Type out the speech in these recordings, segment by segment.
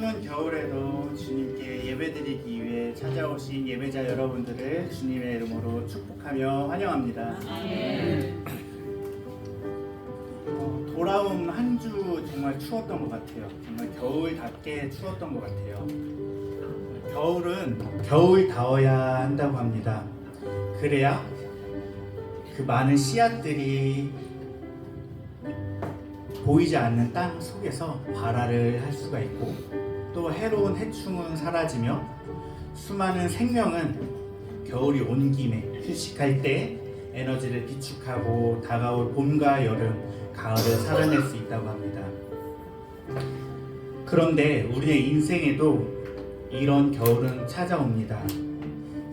추운 겨울에도 주님께 예배드리기 위해 찾아오신 예배자 여러분들을 주님의 이름으로 축복하며 환영합니다. 돌아온 한 주 정말 추웠던 것 같아요. 정말 겨울답게 추웠던 것 같아요. 겨울은 겨울다워야 한다고 합니다. 그래야 그 많은 씨앗들이 보이지 않는 땅 속에서 발화를 할 수가 있고, 또 해로운 해충은 사라지며 수많은 생명은 겨울이 온 김에 휴식할 때 에너지를 비축하고 다가올 봄과 여름, 가을을 살아낼 수 있다고 합니다. 그런데 우리의 인생에도 이런 겨울은 찾아옵니다.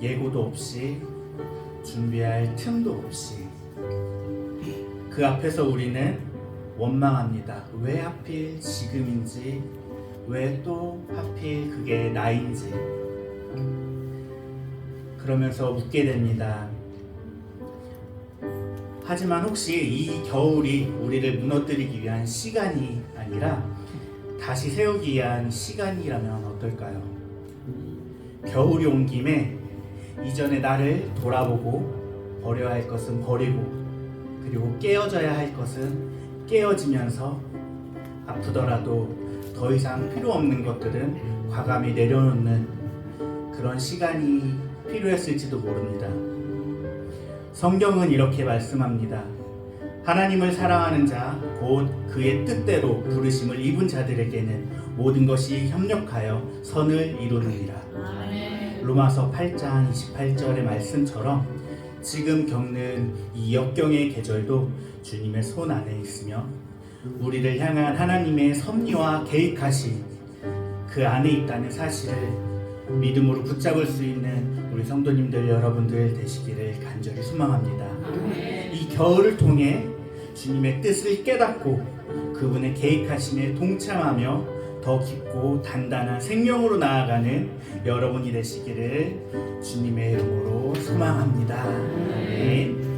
예고도 없이, 준비할 틈도 없이. 그 앞에서 우리는 원망합니다. 왜 하필 지금인지, 왜 또 하필 그게 나인지. 그러면서 묻게 됩니다. 하지만 혹시 이 겨울이 우리를 무너뜨리기 위한 시간이 아니라 다시 세우기 위한 시간이라면 어떨까요? 겨울이 온 김에 이전의 나를 돌아보고, 버려야 할 것은 버리고, 그리고 깨어져야 할 것은 깨어지면서 아프더라도 더 이상 필요 없는 것들은 과감히 내려놓는 그런 시간이 필요했을지도 모릅니다. 성경은 이렇게 말씀합니다. 하나님을 사랑하는 자, 곧 그의 뜻대로 부르심을 입은 자들에게는 모든 것이 협력하여 선을 이루느니라. 로마서 8장 28절의 말씀처럼 지금 겪는 이 역경의 계절도 주님의 손 안에 있으며 우리를 향한 하나님의 섭리와 계획하심, 그 안에 있다는 사실을 믿음으로 붙잡을 수 있는 우리 성도님들 여러분들 되시기를 간절히 소망합니다. 이 겨울을 통해 주님의 뜻을 깨닫고 그분의 계획하심에 동참하며 더 깊고 단단한 생명으로 나아가는 여러분이 되시기를 주님의 이름으로 소망합니다. 아멘.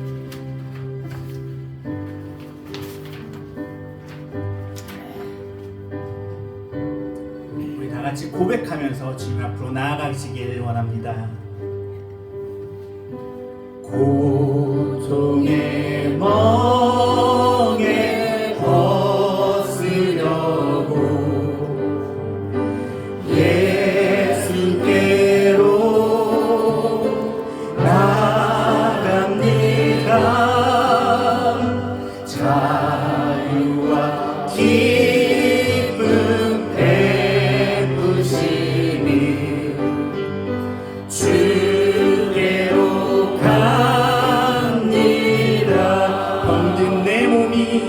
우리 다 같이 고백하면서 주님 앞으로 나아가시길 원합니다. 고통의 멍에 벗으려고 예수께로 나갑니다. 자유와 기쁨 베푸시니 주께로 갑니다. 병든 내 몸이,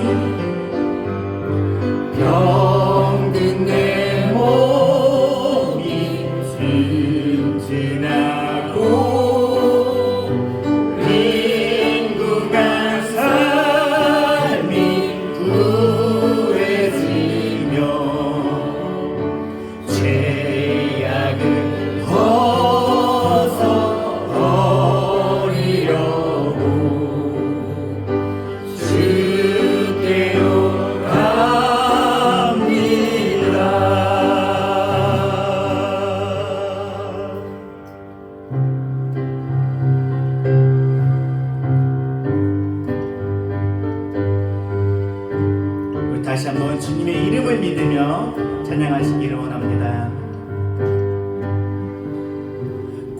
병든 내 몸이 튼튼하고 빈궁한 삶이 구해지며 죄악을 벗어버리려고 주께로 갑니다. 우리 다시 한번 주님의 이름을 믿으며 찬양하시기를 원합니다.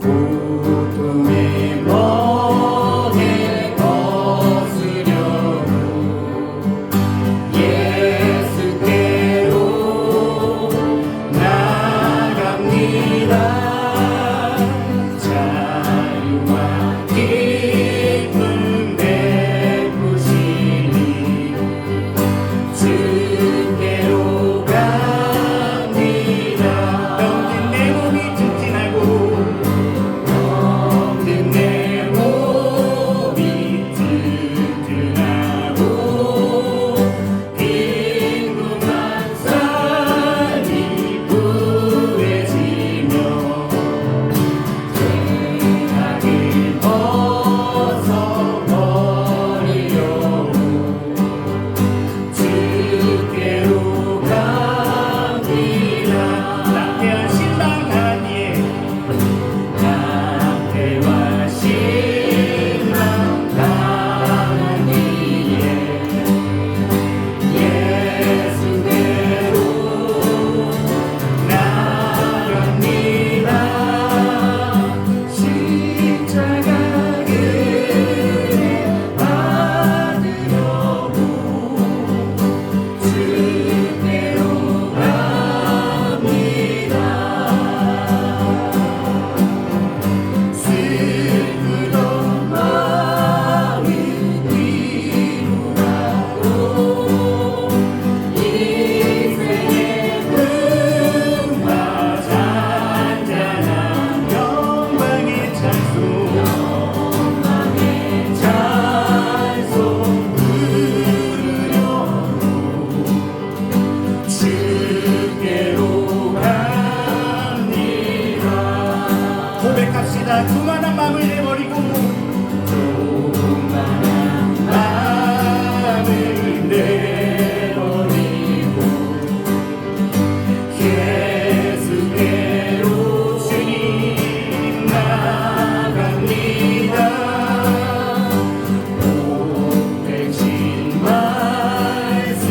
고통의 멍에 벗으려고 예수께로 나갑니다. 자유와 기쁨 베푸시니 주께로 갑니다. 자, 교만한 마음을 내버리고 교만한 마음을 내버리고 예수께로 주님 나갑니다. 오래진 말씀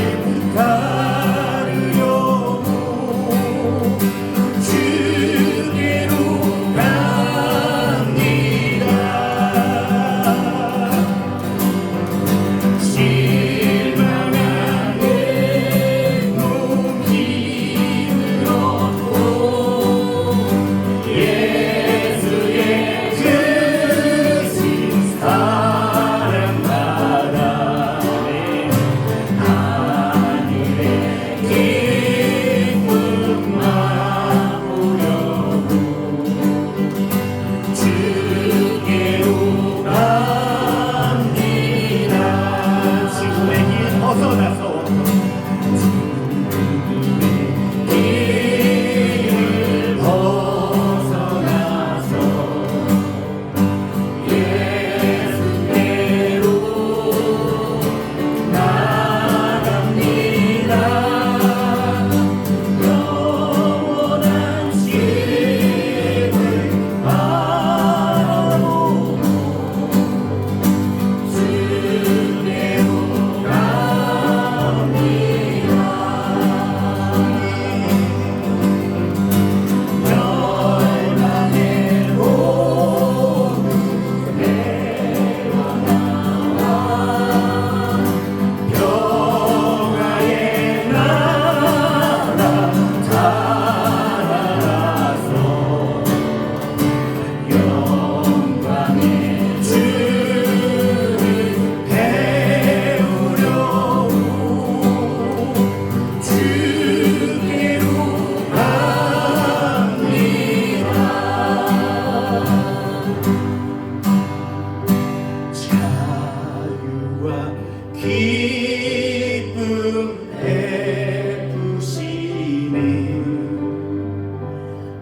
따르려고 주께로 갑니다. 실망한 내 몸 힘을 얻고 예수의 크신 사랑 바라네 하늘의 기쁨 맛보려고 주께로 갑니다. 지구의 길 벗어나서 길을 벗어나서 예수께로 나갑니다. 영원한 시를 바라보고 주께로 갑니다. 멸망의 몸 내어나와 평화의 나라 달아나서 영광의 주를 배우려고 주께로 갑니다. 자유와 기쁨 베푸시네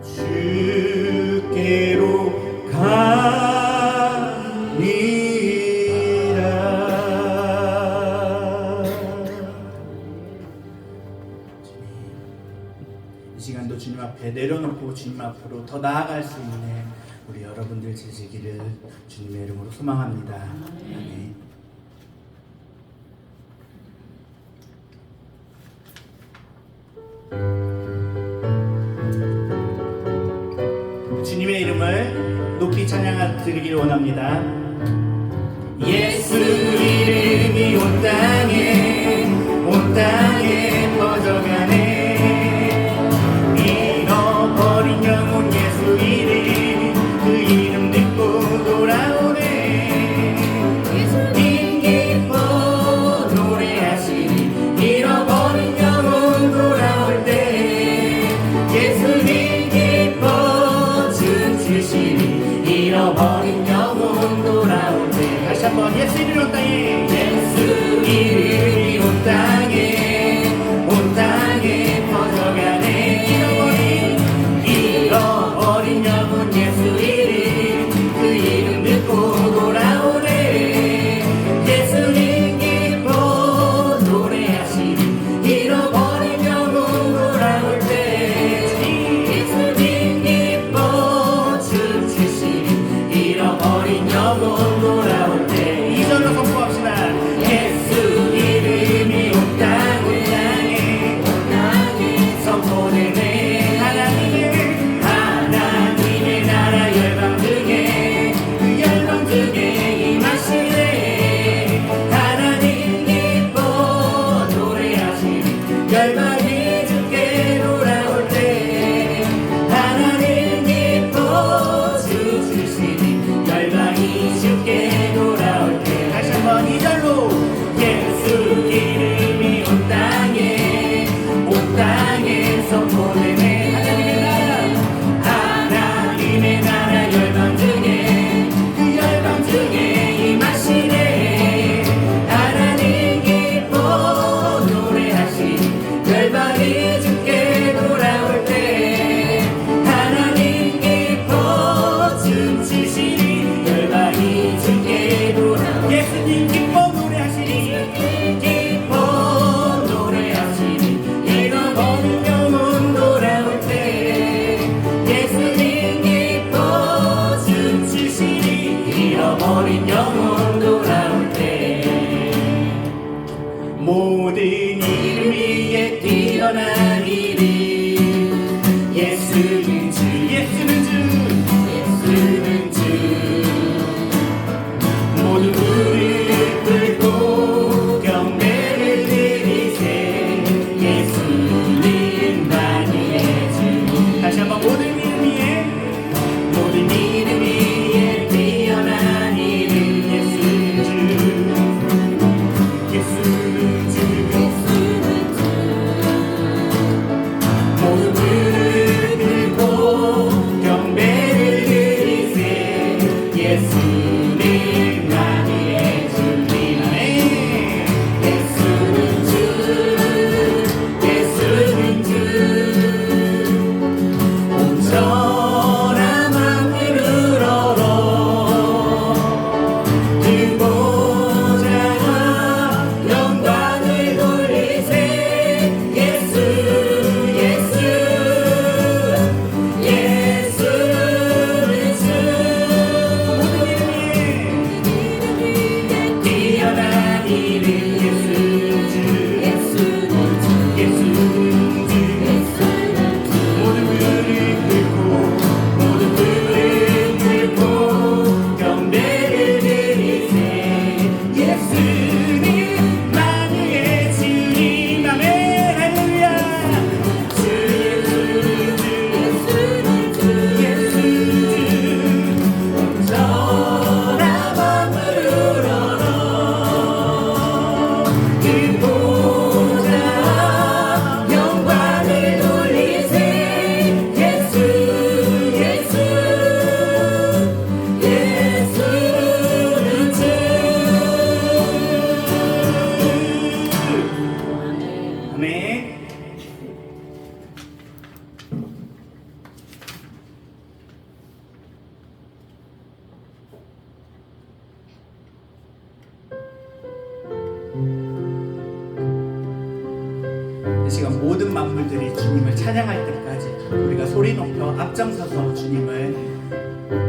주께로 이 시간도 주님 앞에 내려놓고 주님 앞으로 더 나아갈 수 있는 우리 여러분들 되시기를 주님의 이름으로 소망합니다. 아멘. 주님의 이름을 높이 찬양 드리기를 원합니다. 예수 이름이 온 땅에 퍼져가네. 잃어버린 영혼 예수 이름 그 이름 듣고 돌아오네. 예수님 기뻐 노래하시니 잃어버린 영혼 돌아올 때 예수님 기뻐 춤추시니 잃어버린 영혼 돌아올 때 다시 한번 예수 이름 온 땅에 모든 이름 위에 뛰어난 이름 예수는 주 예수는 주 예수는 주 모든 무릎 꿇고 경배를 드리세 예수는 만유의 주 다시 한번 모든 이름 위에 모든 이름 위에 뛰어난 이름 예수는 주 예수는 주 모든 무릎 꿇고 경배를 드리세 예수는 만유의 주님 아멘 예수는 주 예수는 주 온전한 만물을 얼어 그 보좌 영광을 돌리세 예수 예수 예수는 주 모든 이름 위에 뛰어난 이름 예수는 주 예수는 주 모든 무릎 꿇고 모든 무릎 꿇고 경배를 드리세 예수는 만유의 주님 아멘 할렐루야 주 예수는 주 온전한 만물을 얼어 그 보좌 영광을 돌리세 예수 예수 예수는 주 아멘 이 시간 모든 만물들이 주님을 찬양할 때까지 우리가 소리 높여 앞장서서 주님을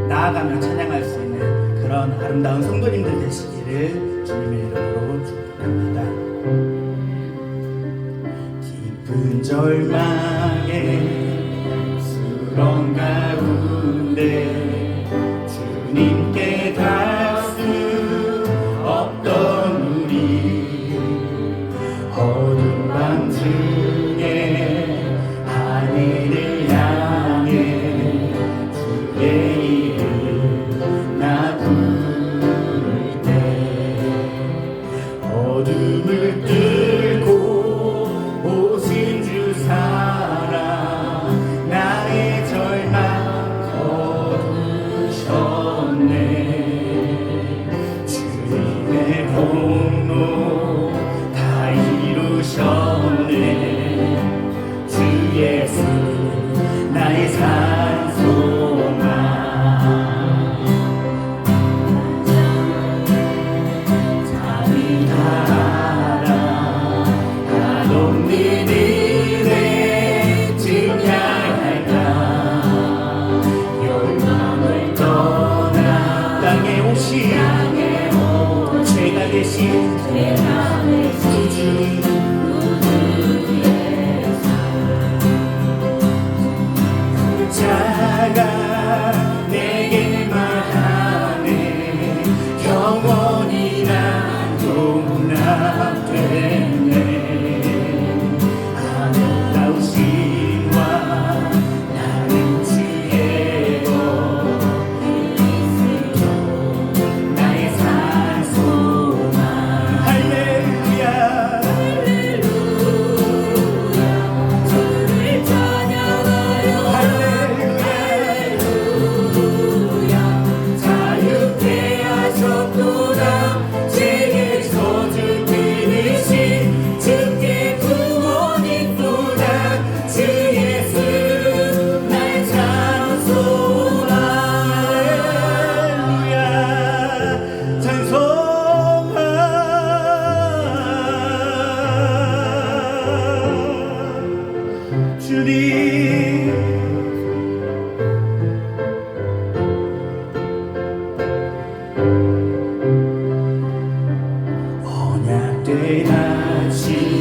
나아가며 찬양할 수 있는 그런 아름다운 성도님들 되시기를 주님의 이름으로 축복합니다. 깊은 절망의 수렁 가운데 주님께 닿을 수 없던 우리 어두운 밤 중에 하늘을 향해 주의 이름 나 부를 때 어둠을 뚫고 오신 주 사랑 나의 절망 거두셨네 주님의 공로 다 이루셨네 주 예수 나의 산소망 잠이 달아 한없는 은혜 증량할까 열망을 떠나 땅에 오신 죄가 되신 구주 자가 내게 말하네 영원히 난 용납됐네 아름다우신 와 나는 주의 법 나의 산소망 할렐루야 주를 찬양하여 할렐루야 자유케 하셨구나 죄의 저주 끊으신 주께 구원이 또다 주 예수 나의 찬송하 할렐루야 찬송하 주님 언약된 하신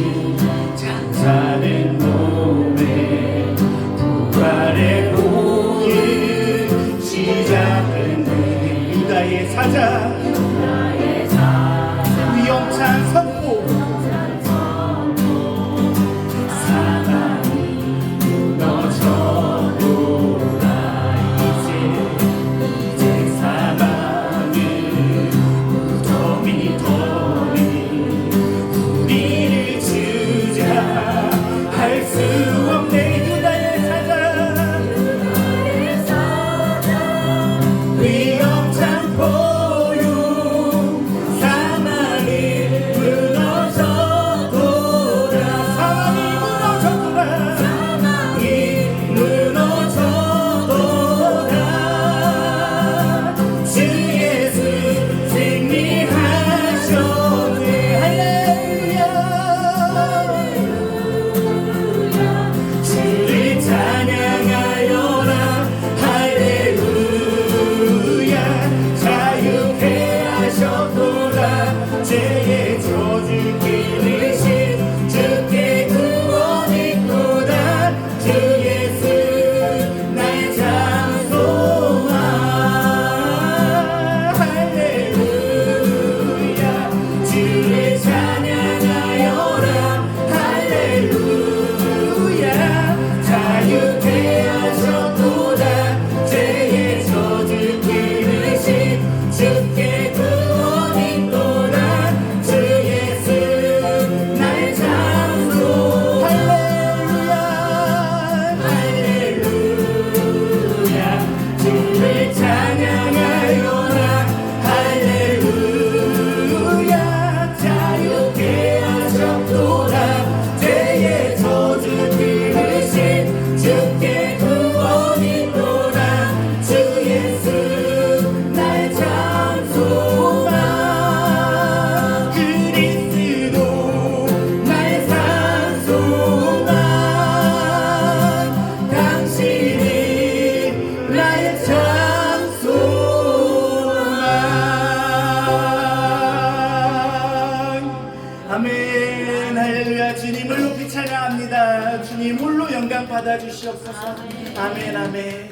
주님을 높이 찬양합니다. 주님 홀로 영광 받아주시옵소서. 아멘 아멘.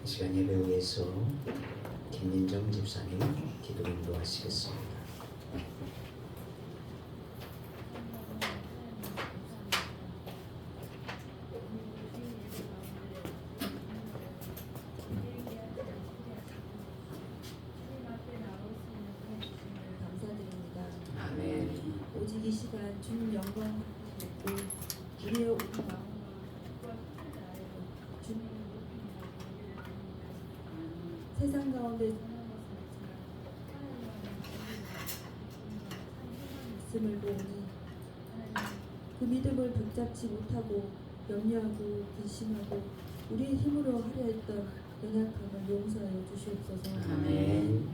이 시간 예배 위해서 김민정 집사님 기도 인도하시겠습니다. 감사드립니다. 아멘. 오직 이 시간 주님 영광 받고 우리의 온 마음과 주님을 높입니다. 세상 가운데 말씀을 보니 그 믿음을 붙잡지 못하고 염려하고 근심하고 우리의 힘으로 하려 했던 연약함을 용서하여 주시옵소서. 아멘.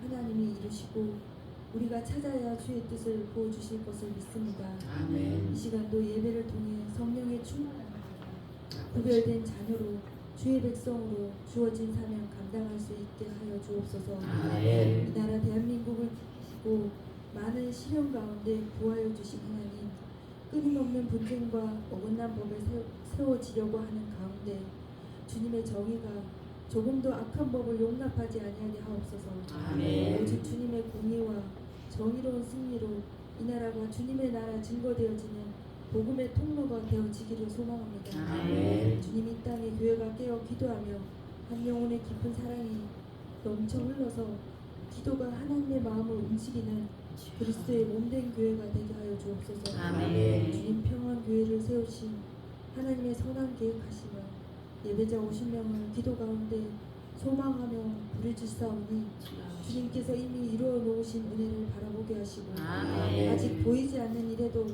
하나님이 이루시고 우리가 찾아야 주의 뜻을 보여주실 것을 믿습니다. 아멘. 이 시간도 예배를 통해 성령의 충만한 구별된 자녀로 주의 백성으로 주어진 사명 감당할 수 있게 하여 주옵소서. 아멘. 이 나라 대한민국을 지키시고 많은 시련 가운데 구하여 주신 하나님, 끊임없는 분쟁과 어긋난 법을 세워지려고 하는 가운데 주님의 정의가 조금도 악한 법을 용납하지 아니하게 하옵소서. 아멘. 오직 주님의 공의와 정의로운 승리로 이 나라가 주님의 나라 증거되어지는 복음의 통로가 되어지기를 소망합니다. 아멘. 주님 이 땅에 교회가 깨어 기도하며 한 영혼의 깊은 사랑이 넘쳐 흘러서 기도가 하나님의 마음을 움직이는 그리스도의 몸된 교회가 되게 하여 주옵소서. 아멘. 주님 평안 교회를 세우신 하나님의 선한 계획하시며 예배자 50명을 기도 가운데 소망하며 부르짖사오니 주님께서 이미 이루어 놓으신 은혜를 바라보게 하시고 아멘. 아직 보이지 않는 일에도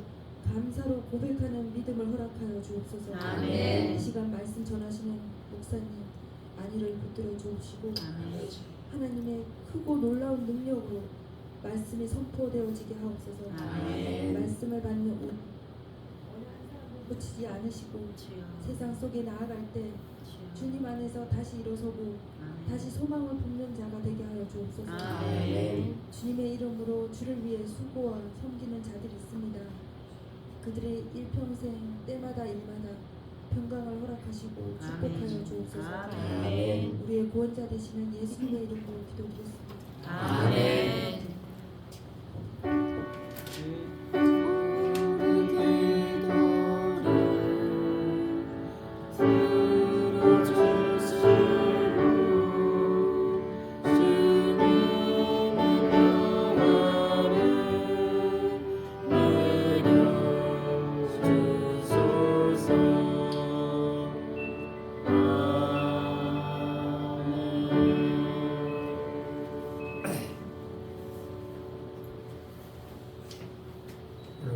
감사로 고백하는 믿음을 허락하여 주옵소서. 아멘. 이 시간 말씀 전하시는 목사님 안위를 붙들어 주옵시고 하나님의 크고 놀라운 능력으로 말씀이 선포되어지게 하옵소서. 아멘. 말씀을 받는 어느 한 사람도 놓치지 않으시고 세상 속에 나아갈 때 주님 안에서 다시 일어서고 다시 소망을 품는 자가 되게 하여 주옵소서. 아멘. 주님의 이름으로 주를 위해 수고와 섬기는 자들이 있습니다. 그들의 일평생 때마다 일마다 평강을 허락하시고 축복하여 주옵소서. 아멘. 우리의 구원자 되시는 예수님의 이름으로 기도드렸습니다. 아멘.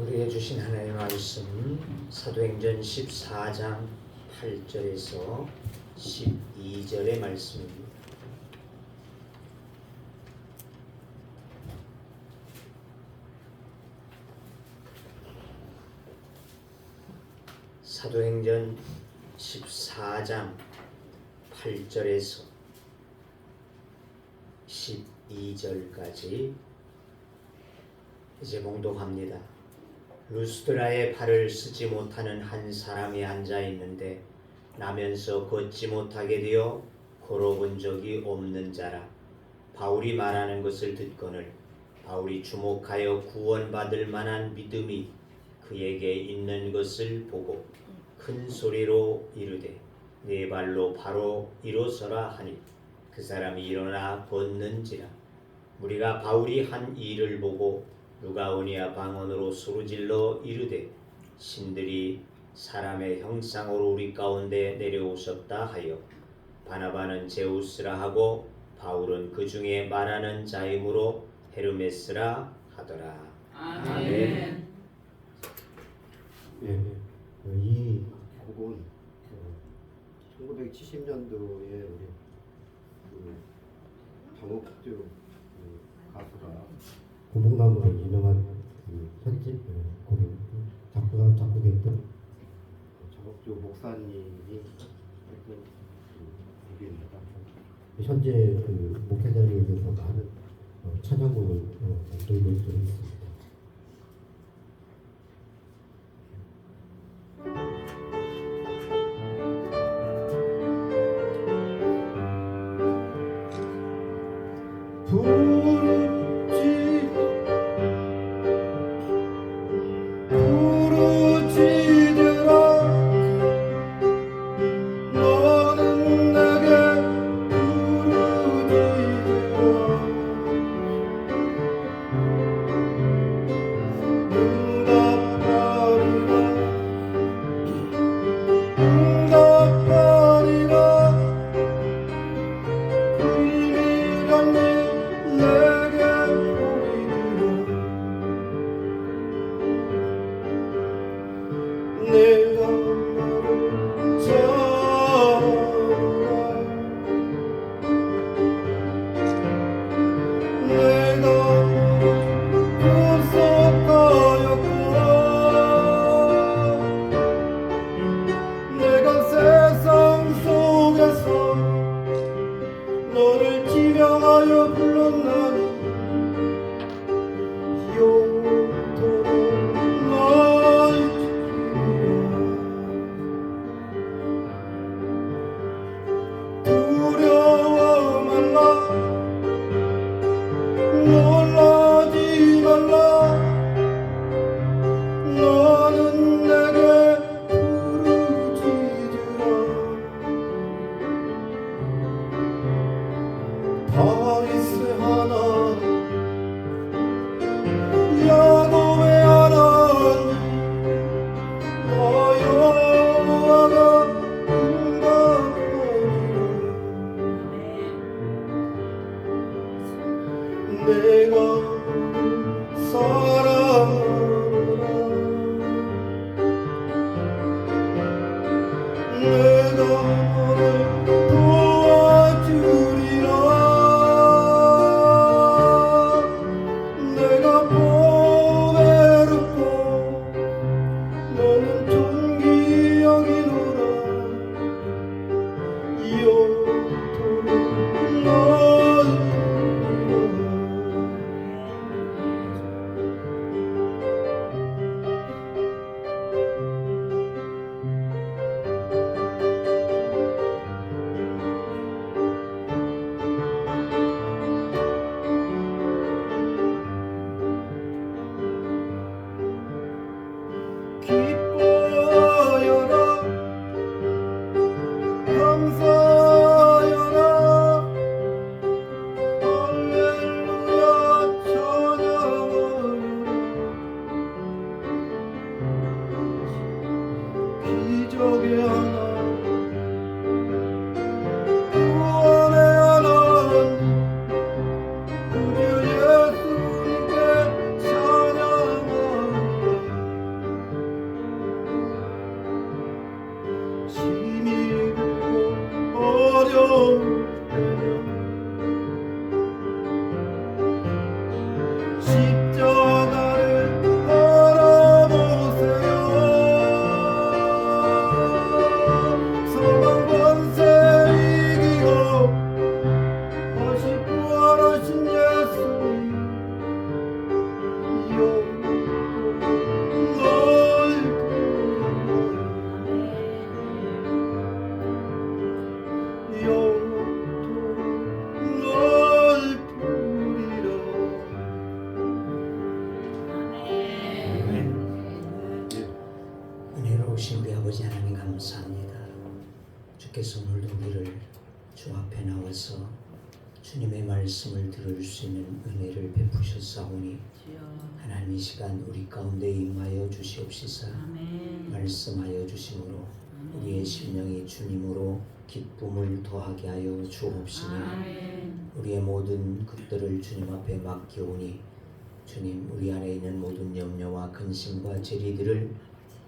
우리에게 주신 하나님의 말씀 사도행전 14장 8절에서 12절의 말씀입니다. 사도행전 14장 8절에서 12절까지 이제 봉독합니다. 루스드라에 발을 쓰지 못하는 한 사람이 앉아 있는데 나면서 걷지 못하게 되어 걸어본 적이 없는 자라. 바울이 말하는 것을 듣거늘 바울이 주목하여 구원받을 만한 믿음이 그에게 있는 것을 보고 큰 소리로 이르되 네 발로 바로 일어서라 하니 그 사람이 일어나 걷는지라. 무리가 바울이 한 일을 보고 루가오니아 방언으로 소리질러 이르되 신들이 사람의 형상으로 우리 가운데 내려오셨다 하여 바나바는 제우스라 하고 바울은 그 중에 말하는 자이므로 헤르메스라 하더라. 아멘. 예, 이 곡은 1970년도에 우리 장옥주 가수가 고목나무로 유명한 편집 곡인 작곡했던 장옥주 목사님이 했던 현재 그 목회자리에 대해서 많은 찬양곡을 드리고 있습니다. 은혜로우신 우리 아버지 하나님 감사합니다. 주께서 오늘도 우리를 주 앞에 나와서 주님의 말씀을 들을 수 있는 은혜를 베푸셨사오니 하나님 이 시간 우리 가운데 임하여 주시옵시사. 말씀하여 주심으로 우리의 심령이 주님으로 기쁨을 더하게 하여 주옵시며 우리의 모든 것들을 주님 앞에 맡기오니 주님 우리 안에 있는 모든 염려와 근심과 재리들을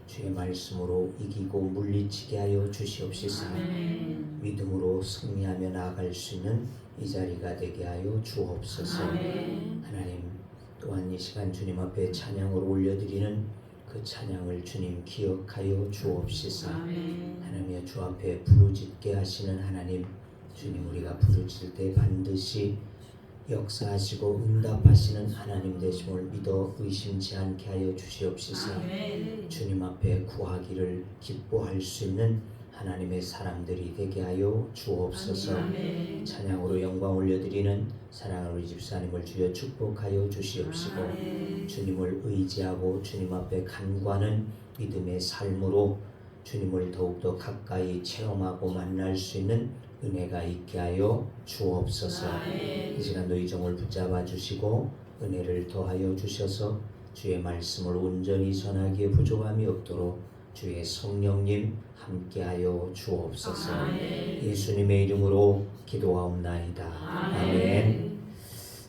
주의 말씀으로 이기고 물리치게 하여 주시옵시사. 믿음으로 승리하며 나아갈 수 있는 이 자리가 되게 하여 주옵소서. 하나님 또한 이 시간 주님 앞에 찬양을 올려드리는 그 찬양을 주님 기억하여 주옵시사. 하나님의 주 앞에 부르짖게 하시는 하나님, 주님 우리가 부르실 때 반드시 역사하시고 응답하시는 하나님 되심을 믿어 의심치 않게 하여 주시옵소서. 주님 앞에 구하기를 기뻐할 수 있는 하나님의 사람들이 되게 하여 주옵소서. 찬양으로 영광 올려드리는 사랑하는 우리 집사님을 주여 축복하여 주시옵시고 주님을 의지하고 주님 앞에 간구하는 믿음의 삶으로 주님을 더욱더 가까이 체험하고 만날 수 있는 은혜가 있게 하여 주옵소서. 이 시간도 이 종을 붙잡아 주시고 은혜를 더하여 주셔서 주의 말씀을 온전히 전하기에 부족함이 없도록 주의 성령님 함께하여 주옵소서. 예수님의 이름으로 기도하옵나이다. 아멘.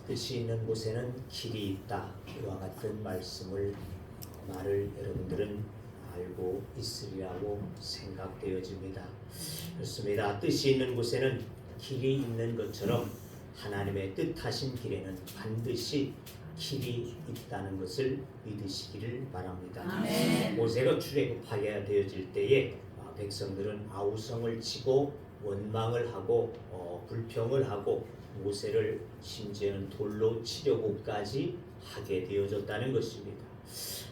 뜻이 있는 곳에는 길이 있다. 이와 같은 말을 여러분들은 알고 있으리라고 생각되어집니다. 그렇습니다. 뜻이 있는 곳에는 길이 있는 것처럼 하나님의 뜻하신 길에는 반드시 길이 있다는 것을 믿으시기를 바랍니다. 모세가 출애굽하게 되어질 때에 백성들은 아우성을 치고 원망을 하고 불평을 하고 모세를 심지어는 돌로 치려고까지 하게 되어졌다는 것입니다.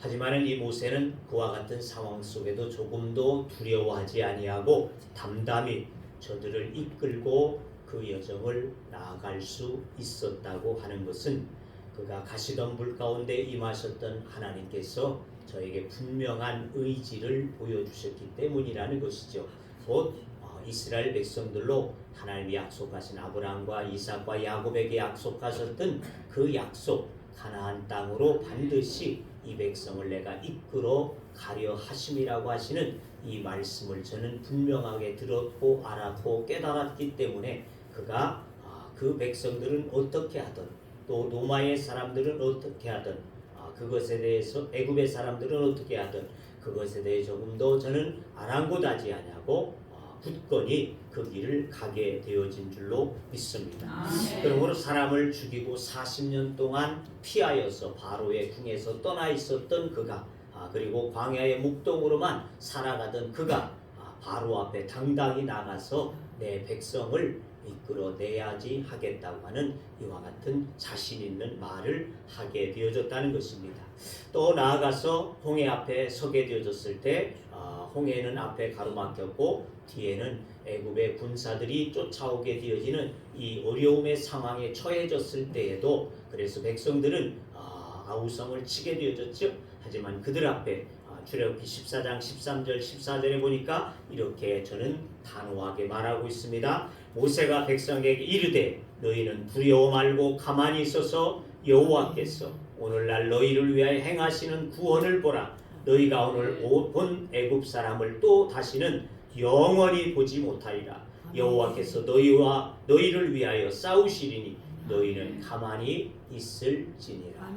하지만 이 모세는 그와 같은 상황 속에도 조금도 두려워하지 아니하고 담담히 저들을 이끌고 그 여정을 나아갈 수 있었다고 하는 것은 그가 가시던 불 가운데 임하셨던 하나님께서 저에게 분명한 의지를 보여주셨기 때문이라는 것이죠. 곧 이스라엘 백성들로 하나님이 약속하신 아브라함과 이삭과 야곱에게 약속하셨던 그 약속 가나안 땅으로 반드시 이 백성을 내가 이끌어 가려 하심이라고 하시는 이 말씀을 저는 분명하게 들었고 알았고 깨달았기 때문에 그가 그 백성들은 어떻게 하든 또 노마의 사람들은 어떻게 하든 그것에 대해서 애굽의 사람들은 어떻게 하든 그것에 대해 조금 더 저는 아랑곳하지 아니하고 굳건히 그 길을 가게 되어진 줄로 믿습니다. 그러므로 사람을 죽이고 40년 동안 피하여서 바로의 궁에서 떠나 있었던 그가 그리고 광야의 묵동으로만 살아가던 그가 바로 앞에 당당히 나가서 내 백성을 이끌어내야지 하겠다고 하는 이와 같은 자신 있는 말을 하게 되어졌다는 것입니다. 또 나아가서 홍해 앞에 서게 되어졌을 때 홍해는 앞에 가로막혔고 뒤에는 애굽의 군사들이 쫓아오게 되어지는 이 어려움의 상황에 처해졌을 때에도 그래서 백성들은 아우성을 치게 되어졌죠. 하지만 그들 앞에 출애굽기 14장 13절 14절에 보니까 이렇게 저는 단호하게 말하고 있습니다. 모세가 백성에게 이르되 너희는 두려워 말고 가만히 있어서 여호와께서 오늘날 너희를 위하여 행하시는 구원을 보라. 너희가 오늘 본 애굽 사람을 또 다시는 영원히 보지 못하리라. 여호와께서 너희와 너희를 위하여 싸우시리니 너희는 가만히 있을지니라.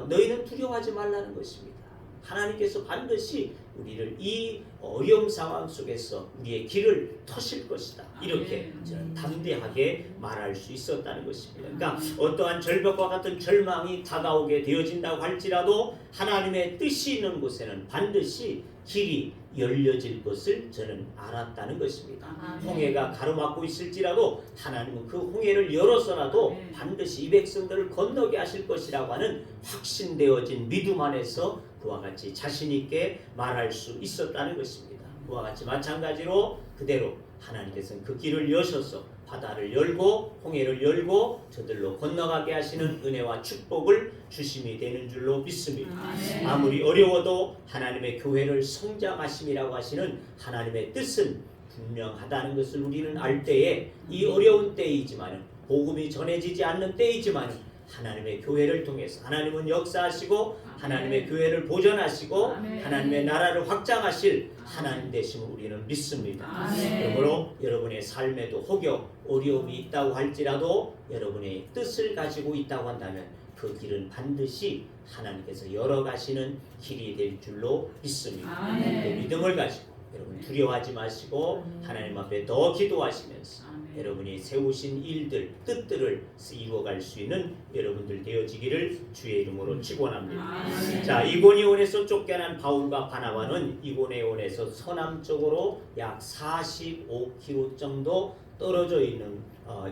너희는 두려워하지 말라는 것입니다. 하나님께서 반드시 우리를 이 어려운 상황 속에서 우리의 길을 터실 것이다. 이렇게 저는 담대하게 말할 수 있었다는 것입니다. 그러니까 어떠한 절벽과 같은 절망이 다가오게 되어진다고 할지라도 하나님의 뜻이 있는 곳에는 반드시 길이 열려질 것을 저는 알았다는 것입니다. 홍해가 가로막고 있을지라도 하나님은 그 홍해를 열어서라도 반드시 이 백성들을 건너게 하실 것이라고 하는 확신되어진 믿음 안에서 그와 같이 자신 있게 말할 수 있었다는 것입니다. 그와 같이 마찬가지로 그대로 하나님께서는 그 길을 여셔서 바다를 열고 홍해를 열고 저들로 건너가게 하시는 은혜와 축복을 주심이 되는 줄로 믿습니다. 아무리 어려워도 하나님의 교회를 성장하심이라고 하시는 하나님의 뜻은 분명하다는 것을 우리는 알 때에 이 어려운 때이지만 복음이 전해지지 않는 때이지만 하나님의 교회를 통해서 하나님은 역사하시고 하나님의 교회를 보존하시고 하나님의 나라를 확장하실 하나님 되심을 우리는 믿습니다. 그러므로 여러분의 삶에도 혹여 어려움이 있다고 할지라도 여러분의 뜻을 가지고 있다고 한다면 그 길은 반드시 하나님께서 열어가시는 길이 될 줄로 믿습니다. 그 믿음을 가지고 여러분 두려워하지 마시고 하나님 앞에 더 기도하시면서 여러분이 세우신 일들, 뜻들을 이루어갈 수 있는 여러분들 되어지기를 주의 이름으로 축원합니다. 자, 이고니온에서 쫓겨난 바울과 바나바는 이고니온에서 서남쪽으로 약 45km 정도 떨어져 있는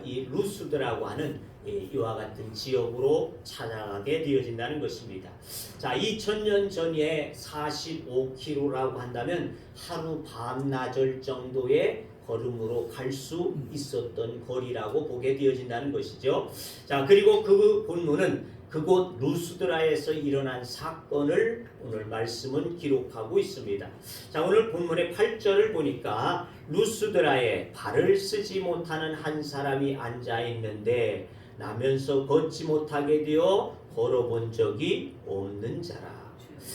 이 루스드라고 하는 이와 같은 지역으로 찾아가게 되어진다는 것입니다. 자, 2000년 전에 45km라고 한다면 하루 밤낮을 정도의 걸음으로 갈 수 있었던 거리라고 보게 되어진다는 것이죠. 자, 그리고 그 본문은 그곳 루스드라에서 일어난 사건을 오늘 말씀은 기록하고 있습니다. 자, 오늘 본문의 8절을 보니까 루스드라에 발을 쓰지 못하는 한 사람이 앉아 있는데 나면서 걷지 못하게 되어 걸어본 적이 없는 자라.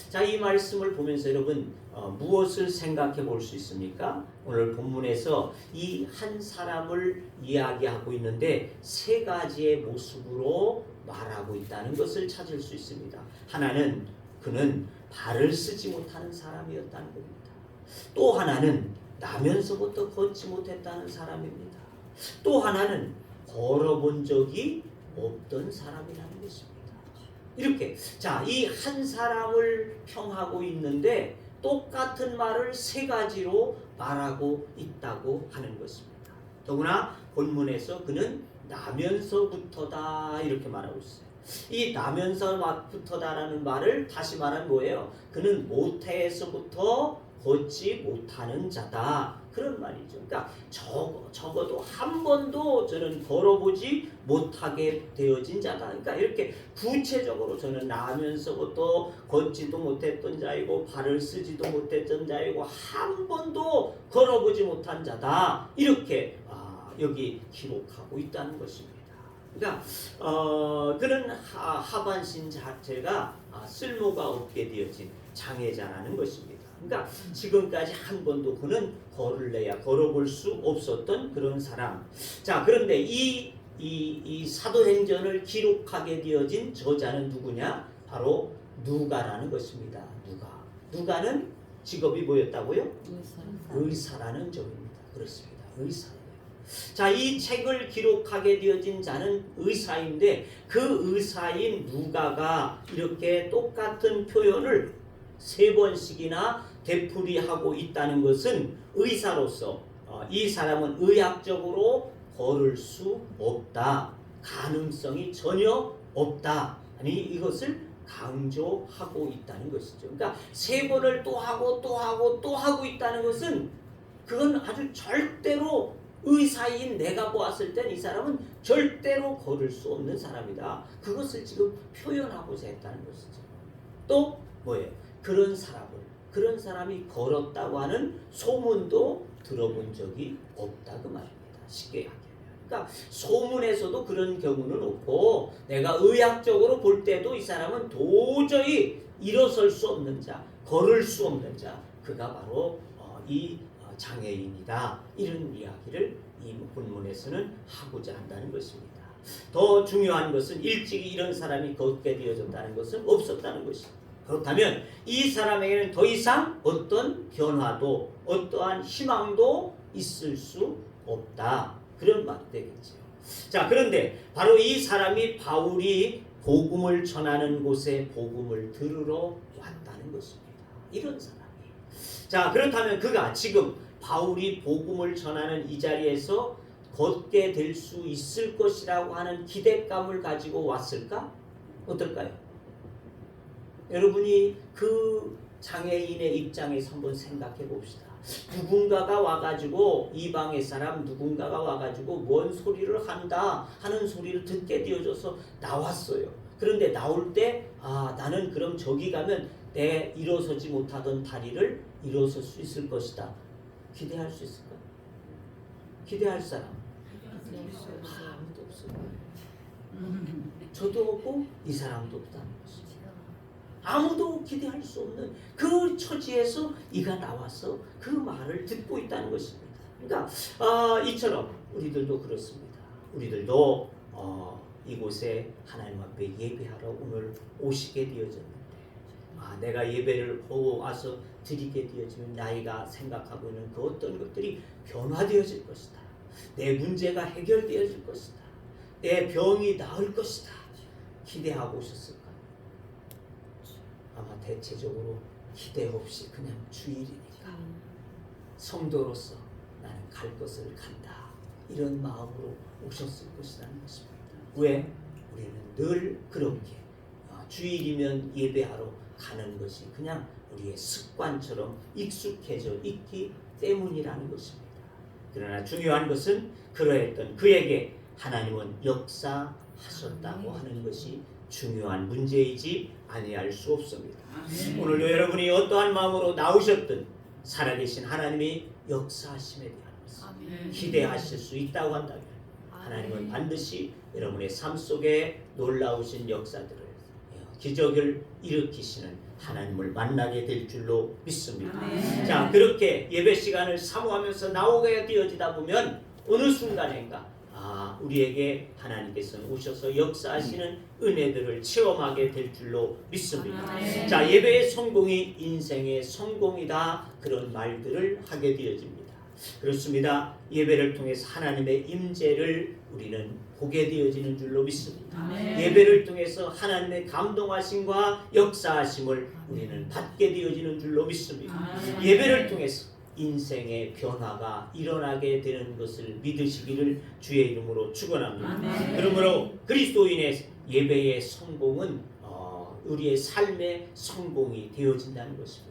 자, 이 말씀을 보면서 여러분 무엇을 생각해 볼 수 있습니까? 오늘 본문에서 이 한 사람을 이야기하고 있는데 세 가지의 모습으로 말하고 있다는 것을 찾을 수 있습니다. 하나는 그는 발을 쓰지 못하는 사람이었다는 겁니다. 또 하나는 나면서부터 걷지 못했다는 사람입니다. 또 하나는 걸어본 적이 없던 사람이라는 것입니다. 이렇게 자, 이 한 사람을 평하고 있는데 똑같은 말을 세 가지로 말하고 있다고 하는 것입니다. 더구나 본문에서 그는 나면서부터다 이렇게 말하고 있어요. 이 나면서부터다라는 말을 다시 말하면 뭐예요? 그는 모태에서부터 걷지 못하는 자다 그런 말이죠. 그러니까 적어도 한 번도 저는 걸어보지 못하게 되어진 자다. 그러니까 이렇게 구체적으로 저는 나면서부터 걷지도 못했던 자이고 발을 쓰지도 못했던 자이고 한 번도 걸어보지 못한 자다 이렇게 여기 기록하고 있다는 것입니다. 그러니까 그는 하반신 자체가 쓸모가 없게 되어진 장애자라는 것입니다. 그러니까 지금까지 한 번도 그는 걸을래야 걸어볼 수 없었던 그런 사람. 자, 그런데 이 사도행전을 기록하게 되어진 저자는 누구냐? 바로 누가라는 것입니다. 누가는 직업이 뭐였다고요? 의사라는 점입니다. 그렇습니다. 의사예요. 자, 이 책을 기록하게 되어진 자는 의사인데 그 의사인 누가가 이렇게 똑같은 표현을 세 번씩이나 되풀이하고 있다는 것은 의사로서 이 사람은 의학적으로 걸을 수 없다. 가능성이 전혀 없다. 아니 이것을 강조하고 있다는 것이죠. 그러니까 세 번을 또 하고 또 하고 또 하고 있다는 것은 그건 아주 절대로 의사인 내가 보았을 땐 이 사람은 절대로 걸을 수 없는 사람이다. 그것을 지금 표현하고자 했다는 것이죠. 또 뭐예요? 그런 사람이 걸었다고 하는 소문도 들어본 적이 없다 그 말입니다. 쉽게 얘기하면. 그러니까 소문에서도 그런 경우는 없고 내가 의학적으로 볼 때도 이 사람은 도저히 일어설 수 없는 자, 걸을 수 없는 자, 그가 바로 이 장애인이다. 이런 이야기를 이 본문에서는 하고자 한다는 것입니다. 더 중요한 것은 일찍이 이런 사람이 걷게 되어졌다는 것은 없었다는 것입니다. 그렇다면 이 사람에게는 더 이상 어떤 변화도 어떠한 희망도 있을 수 없다. 그런 말이 되겠죠. 자, 그런데 바로 이 사람이 바울이 복음을 전하는 곳에 복음을 들으러 왔다는 것입니다. 이런 사람이. 자, 그렇다면 그가 지금 바울이 복음을 전하는 이 자리에서 걷게 될 수 있을 것이라고 하는 기대감을 가지고 왔을까? 어떨까요? 여러분이 그 장애인의 입장에서 한번 생각해 봅시다. 누군가가 와가지고 이방의 사람 누군가가 와가지고 뭔 소리를 한다 하는 소리를 듣게 되어져서 나왔어요. 그런데 나올 때 나는 그럼 저기 가면 내 일어서지 못하던 다리를 일어설 수 있을 것이다. 기대할 수 있을까? 기대할 사람? 아무도 없어요. 저도 없고 이 사람도 없다는 것이죠. 아무도 기대할 수 없는 그 처지에서 이가 나와서 그 말을 듣고 있다는 것입니다. 그러니까 이처럼 우리들도 그렇습니다. 우리들도 이곳에 하나님 앞에 예배하러 오늘 오시게 되어졌는데 내가 예배를 하고 와서 드리게 되어지면 나이가 생각하고 있는 그 어떤 것들이 변화되어질 것이다. 내 문제가 해결되어질 것이다. 내 병이 나을 것이다. 기대하고 오셨을까? 아마 대체적으로 기대 없이 그냥 주일이니까 성도로서 나는 갈 것을 간다. 이런 마음으로 오셨을 것이라는 것입니다. 왜? 우리는 늘 그렇게 주일이면 예배하러 가는 것이 그냥 우리의 습관처럼 익숙해져 있기 때문이라는 것입니다. 그러나 중요한 것은 그러했던 그에게 하나님은 역사하셨다고 하는 것이 중요한 문제이지 아니할 수 없습니다. 오늘도 여러분이 어떠한 마음으로 나오셨든 살아계신 하나님이 역사하심에 대한 것을 기대하실 수 있다고 한다면 하나님은 반드시 여러분의 삶 속에 놀라우신 역사들을 기적을 일으키시는 하나님을 만나게 될 줄로 믿습니다. 자, 그렇게 예배 시간을 사모하면서 나오게 되어지다 보면 어느 순간인가 우리에게 하나님께서는 오셔서 역사하시는 은혜들을 체험하게 될 줄로 믿습니다. 자, 예배의 성공이 인생의 성공이다. 그런 말들을 하게 되어집니다. 그렇습니다. 예배를 통해서 하나님의 임재를 우리는 보게 되어지는 줄로 믿습니다. 예배를 통해서 하나님의 감동하심과 역사하심을 우리는 받게 되어지는 줄로 믿습니다. 예배를 통해서 인생의 변화가 일어나게 되는 것을 믿으시기를 주의 이름으로 축원합니다. 그러므로 그리스도인의 예배의 성공은 우리의 삶의 성공이 되어진다는 것입니다.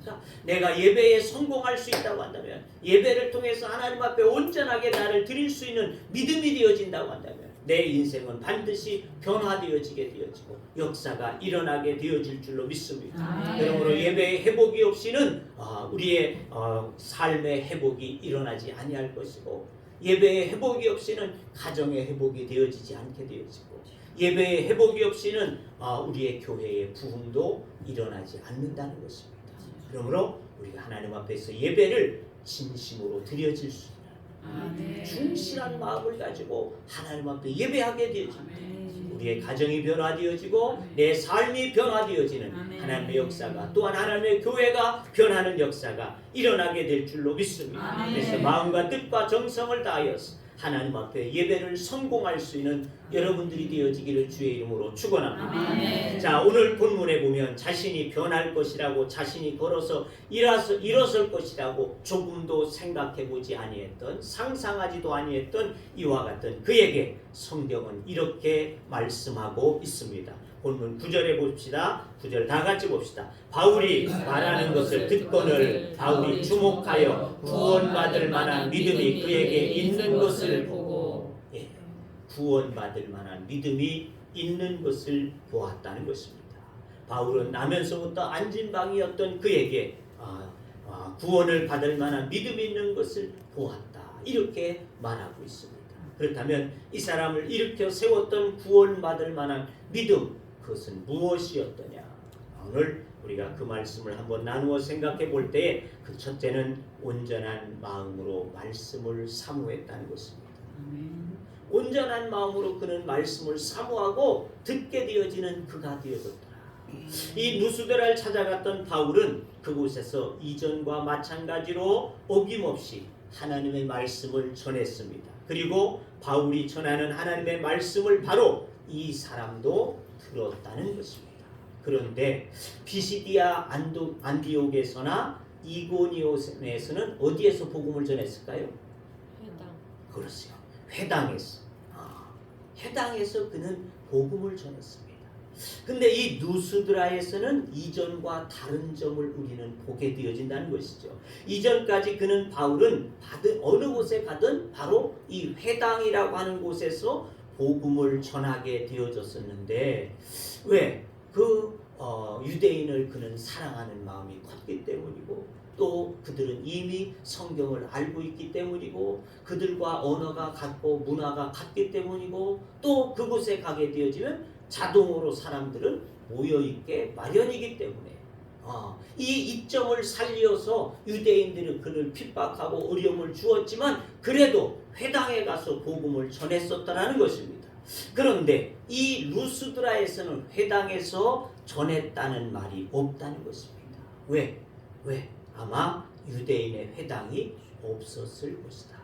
그러니까 내가 예배에 성공할 수 있다고 한다면, 예배를 통해서 하나님 앞에 온전하게 나를 드릴 수 있는 믿음이 되어진다고 한다면 내 인생은 반드시 변화되어지게 되어지고 역사가 일어나게 되어질 줄로 믿습니다. 그러므로 예배의 회복이 없이는 우리의 삶의 회복이 일어나지 아니할 것이고, 예배의 회복이 없이는 가정의 회복이 되어지지 않게 되어지고, 예배의 회복이 없이는 우리의 교회의 부흥도 일어나지 않는다는 것입니다. 그러므로 우리가 하나님 앞에서 예배를 진심으로 드려질 수 있는 충실한 마음을 가지고 하나님 앞에 예배하게 되어집니다. 우리의 가정이 변화되어지고 내 삶이 변화되어지는 하나님의 역사가, 또한 하나님의 교회가 변하는 역사가 일어나게 될 줄로 믿습니다. 그래서 마음과 뜻과 정성을 다하여서 하나님 앞에 예배를 성공할 수 있는 여러분들이 되어지기를 주의 이름으로 축원합니다. 자, 오늘 본문에 보면 자신이 변할 것이라고, 자신이 걸어서 일어설 것이라고 조금도 생각해보지 아니했던, 상상하지도 아니했던 이와 같은 그에게 성경은 이렇게 말씀하고 있습니다. 본문 9절에 봅시다. 9절 다 같이 봅시다. 바울이 말하는 것을 듣거늘 바울이 주목하여 구원받을 만한 믿음이 그에게 있는 것을 보고, 구원받을 만한 믿음이 있는 것을 보았다는 것입니다. 바울은 나면서부터 안진방이었던 그에게 구원을 받을 만한 믿음이 있는 것을 보았다. 이렇게 말하고 있습니다. 그렇다면 이 사람을 일으켜 세웠던 구원받을 만한 믿음, 그것은 무엇이었더냐? 오늘 우리가 그 말씀을 한번 나누어 생각해 볼 때에 그 첫째는 온전한 마음으로 말씀을 사모했다는 것입니다. 온전한 마음으로 그는 말씀을 사모하고 듣게 되어지는 그가 되어졌더라. 이 누스드라를 찾아갔던 바울은 그곳에서 이전과 마찬가지로 어김없이 하나님의 말씀을 전했습니다. 그리고 바울이 전하는 하나님의 말씀을 바로 이 사람도 들었다는 것입니다. 그런데 비시디아 안디옥에서나 이고니온에서는 어디에서 복음을 전했을까요? 회당. 그렇죠. 회당에서. 회당에서 그는 복음을 전했습니다. 근데 이 누스드라에서는 이전과 다른 점을 우리는 보게 되어진다는 것이죠. 이전까지 바울은 어느 곳에 가든 바로 이 회당이라고 하는 곳에서 복음을 전하게 되어졌었는데, 왜? 유대인을 그는 사랑하는 마음이 컸기 때문이고, 또 그들은 이미 성경을 알고 있기 때문이고, 그들과 언어가 같고 문화가 같기 때문이고, 또 그곳에 가게 되어지면 자동으로 사람들은 모여있게 마련이기 때문에 이 이점을 살려서 유대인들은 그를 핍박하고 어려움을 주었지만 그래도 회당에 가서 복음을 전했었다는 것입니다. 그런데 이 루스드라에서는 회당에서 전했다는 말이 없다는 것입니다. 왜? 아마 유대인의 회당이 없었을 것이다.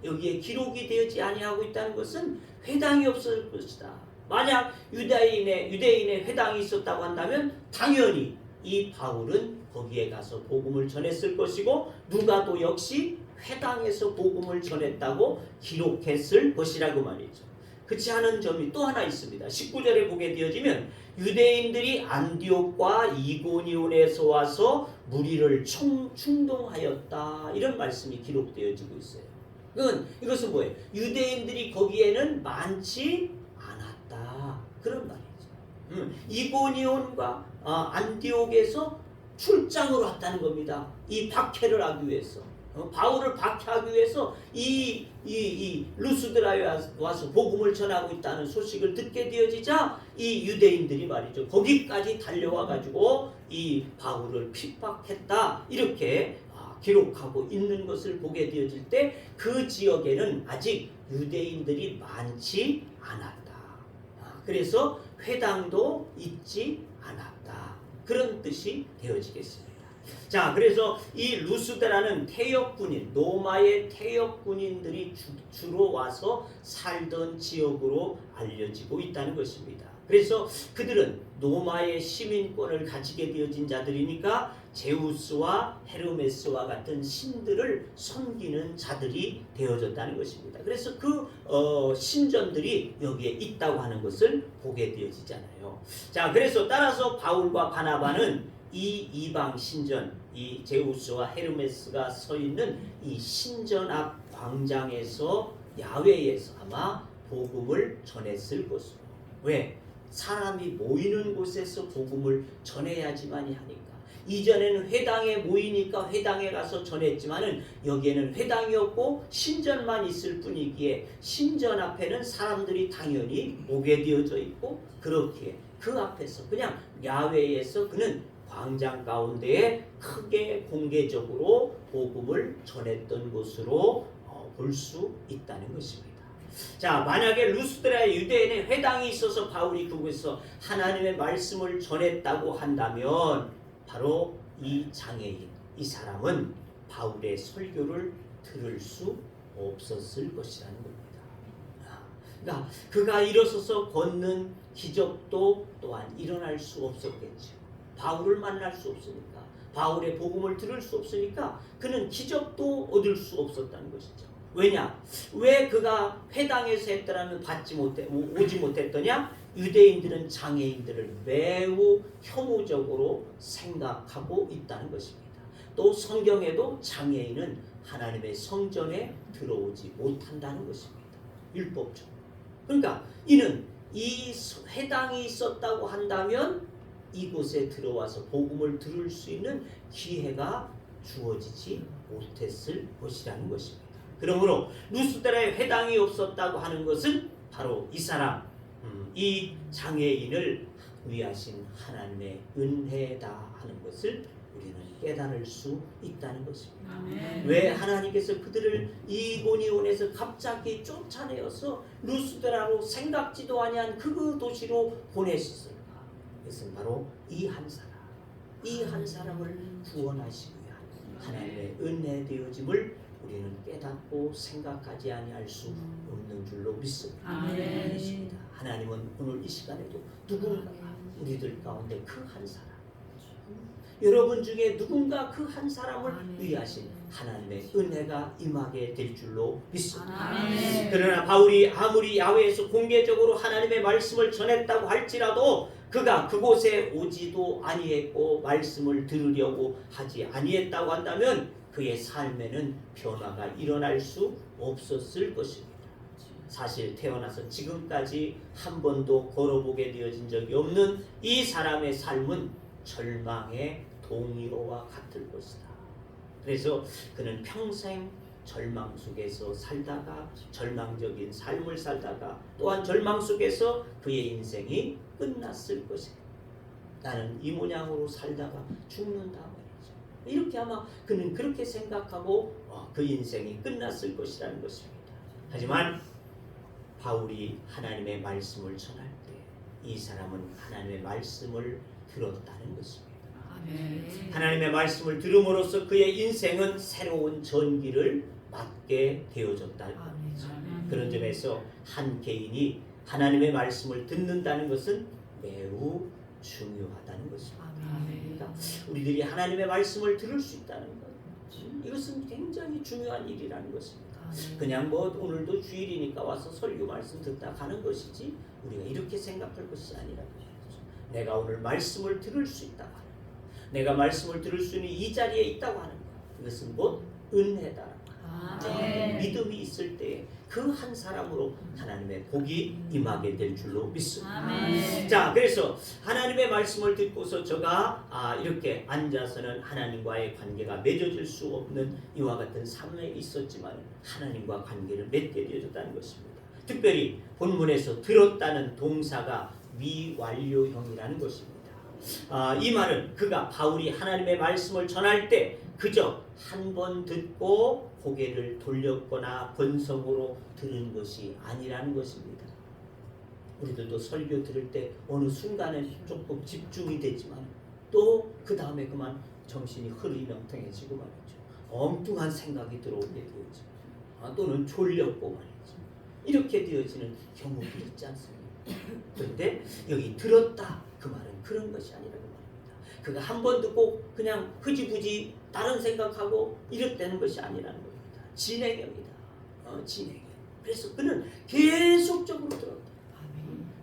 여기에 기록이 되지 아니하고 있다는 것은 회당이 없을 것이다. 만약 유대인의 회당이 있었다고 한다면 당연히 이 바울은 거기에 가서 복음을 전했을 것이고 누가도 역시 회당에서 복음을 전했다고 기록했을 것이라고 말이죠. 그렇지 않은 점이 또 하나 있습니다. 19절에 보게 되어지면 유대인들이 안디옥과 이고니온에서 와서 무리를 충동하였다, 이런 말씀이 기록되어지고 있어요. 이것은 뭐예요? 유대인들이 거기에는 많지 않았다, 그런 말이죠. 이고니온과 안디옥에서 출장으로 왔다는 겁니다. 이 박해를 하기 위해서, 바울을 박해하기 위해서 이 루스드라에 와서 복음을 전하고 있다는 소식을 듣게 되어지자 이 유대인들이 말이죠, 거기까지 달려와 가지고 이 바울을 핍박했다, 이렇게 기록하고 있는 것을 보게 되어질 때 그 지역에는 아직 유대인들이 많지 않았다. 그래서 회당도 있지 않았다, 그런 뜻이 되어지겠습니다. 자, 그래서 이 루스드라는 태역군인, 로마의 태역군인들이 주로 와서 살던 지역으로 알려지고 있다는 것입니다. 그래서 그들은 로마의 시민권을 가지게 되어진 자들이니까 제우스와 헤르메스와 같은 신들을 섬기는 자들이 되어졌다는 것입니다. 그래서 그 신전들이 여기에 있다고 하는 것을 보게 되어지잖아요. 자, 그래서 따라서 바울과 바나바는 이 이방 신전, 이 제우스와 헤르메스가 서 있는 이 신전 앞 광장에서 야외에서 아마 복음을 전했을 것으로. 왜? 사람이 모이는 곳에서 복음을 전해야지만이 하니까. 이전에는 회당에 모이니까 회당에 가서 전했지만은 여기에는 회당이 없고 신전만 있을 뿐이기에 신전 앞에는 사람들이 당연히 오게 되어져 있고, 그렇기에 그 앞에서 그냥 야외에서 그는 광장 가운데에 크게 공개적으로 복음을 전했던 것으로 볼 수 있다는 것입니다. 자, 만약에 루스드라의 유대인의 회당이 있어서 바울이 그곳에서 하나님의 말씀을 전했다고 한다면 바로 이 장애인, 이 사람은 바울의 설교를 들을 수 없었을 것이라는 겁니다. 그러니까 그가 일어서서 걷는 기적도 또한 일어날 수 없었겠죠. 바울을 만날 수 없으니까, 바울의 복음을 들을 수 없으니까 그는 기적도 얻을 수 없었다는 것이죠. 왜냐? 왜 그가 회당에서 했더라면 오지 못했더냐? 유대인들은 장애인들을 매우 혐오적으로 생각하고 있다는 것입니다. 또 성경에도 장애인은 하나님의 성전에 들어오지 못한다는 것입니다. 율법적으로. 그러니까 이는 이 회당이 있었다고 한다면 이곳에 들어와서 복음을 들을 수 있는 기회가 주어지지 못했을 것이라는 것입니다. 그러므로 루스드라의 회당이 없었다고 하는 것은 바로 이 사람, 이 장애인을 위하신 하나님의 은혜다 하는 것을 우리는 깨달을 수 있다는 것입니다. 아멘. 왜 하나님께서 그들을 이고니온에서 갑자기 쫓아내어서 루스드라로 생각지도 아니한 그 도시로 보내셨을까? 그것은 바로 이 한 사람, 이 한 사람을 구원하시기 위한 하나님의 은혜 되어짐을 우리는 깨닫고 생각하지 아니할 수 없는 줄로 믿습니다. 아멘. 하나님은 오늘 이 시간에도 누군가 우리들 가운데 그 한 사람, 여러분 중에 누군가 그 한 사람을 위하신 하나님의 은혜가 임하게 될 줄로 믿습니다. 아멘. 그러나 바울이 아무리 야외에서 공개적으로 하나님의 말씀을 전했다고 할지라도 그가 그곳에 오지도 아니했고 말씀을 들으려고 하지 아니했다고 한다면 그의 삶에는 변화가 일어날 수 없었을 것입니다. 사실 태어나서 지금까지 한 번도 걸어보게 되어진 적이 없는 이 사람의 삶은 절망의 동의어와 같을 것이다. 그래서 그는 평생 절망 속에서 살다가, 절망적인 삶을 살다가, 또한 절망 속에서 그의 인생이 끝났을 것이다. 나는 이 모양으로 살다가 죽는다 말이죠. 이렇게 아마 그는 그렇게 생각하고 그 인생이 끝났을 것이라는 것입니다. 하지만 바울이 하나님의 말씀을 전할 때 이 사람은 하나님의 말씀을 들었다는 것입니다. 아멘. 하나님의 말씀을 들음으로써 그의 인생은 새로운 전기를 받게 되어졌다. 그런 점에서 한 개인이 하나님의 말씀을 듣는다는 것은 매우 중요하다는 것입니다. 그러니까 우리들이 하나님의 말씀을 들을 수 있다는 것, 이것은 굉장히 중요한 일이라는 것입니다. 그냥 뭐 오늘도 주일이니까 와서 설교 말씀 듣다 가는 것이지 우리가 이렇게 생각할 것이 아니라 내가 오늘 말씀을 들을 수 있다고 하는 것, 내가 말씀을 들을 수 있는 이 자리에 있다고 하는 것, 이것은 곧 은혜다. 믿음이 있을 때 그 한 사람으로 하나님의 복이 임하게 될 줄로 믿습니다. 자, 그래서 하나님의 말씀을 듣고서 저가 이렇게 앉아서는 하나님과의 관계가 맺어질 수 없는 이와 같은 삶에 있었지만 하나님과 관계를 맺게 되어졌다는 것입니다. 특별히 본문에서 들었다는 동사가 미완료형이라는 것입니다. 이 말은 그가 바울이 하나님의 말씀을 전할 때 그저 한 번 듣고 고개를 돌렸거나 번성으로 들은 것이 아니라는 것입니다. 우리들도 설교 들을 때 어느 순간에 조금 집중이 되지만 또 그 다음에 그만 정신이 흐리멍텅해지고 말이죠. 엉뚱한 생각이 들어오게 되어지고 또는 졸렸고 말이죠. 이렇게 되어지는 경우도 있지 않습니까? 그런데 여기 들었다 그 말은 그런 것이 아니라고 말입니다. 그가 한 번 듣고 그냥 흐지부지 다른 생각하고 이랬다는 것이 아니라는 겁니다. 진행입니다. 진행. 그래서 그는 계속적으로 들었다.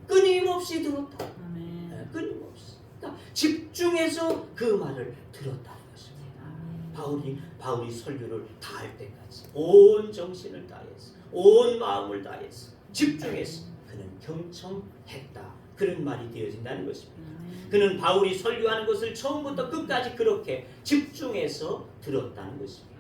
끊임없이 들었다. 끊임없이. 그러니까 집중해서 그 말을 들었다는 것입니다. 바울이 설교를 다 할 때까지 온 정신을 다해서 온 마음을 다해서 집중해서 그는 경청했다. 그런 말이 되어진다는 것입니다. 그는 바울이 설교하는 것을 처음부터 끝까지 그렇게 집중해서 들었다는 것입니다.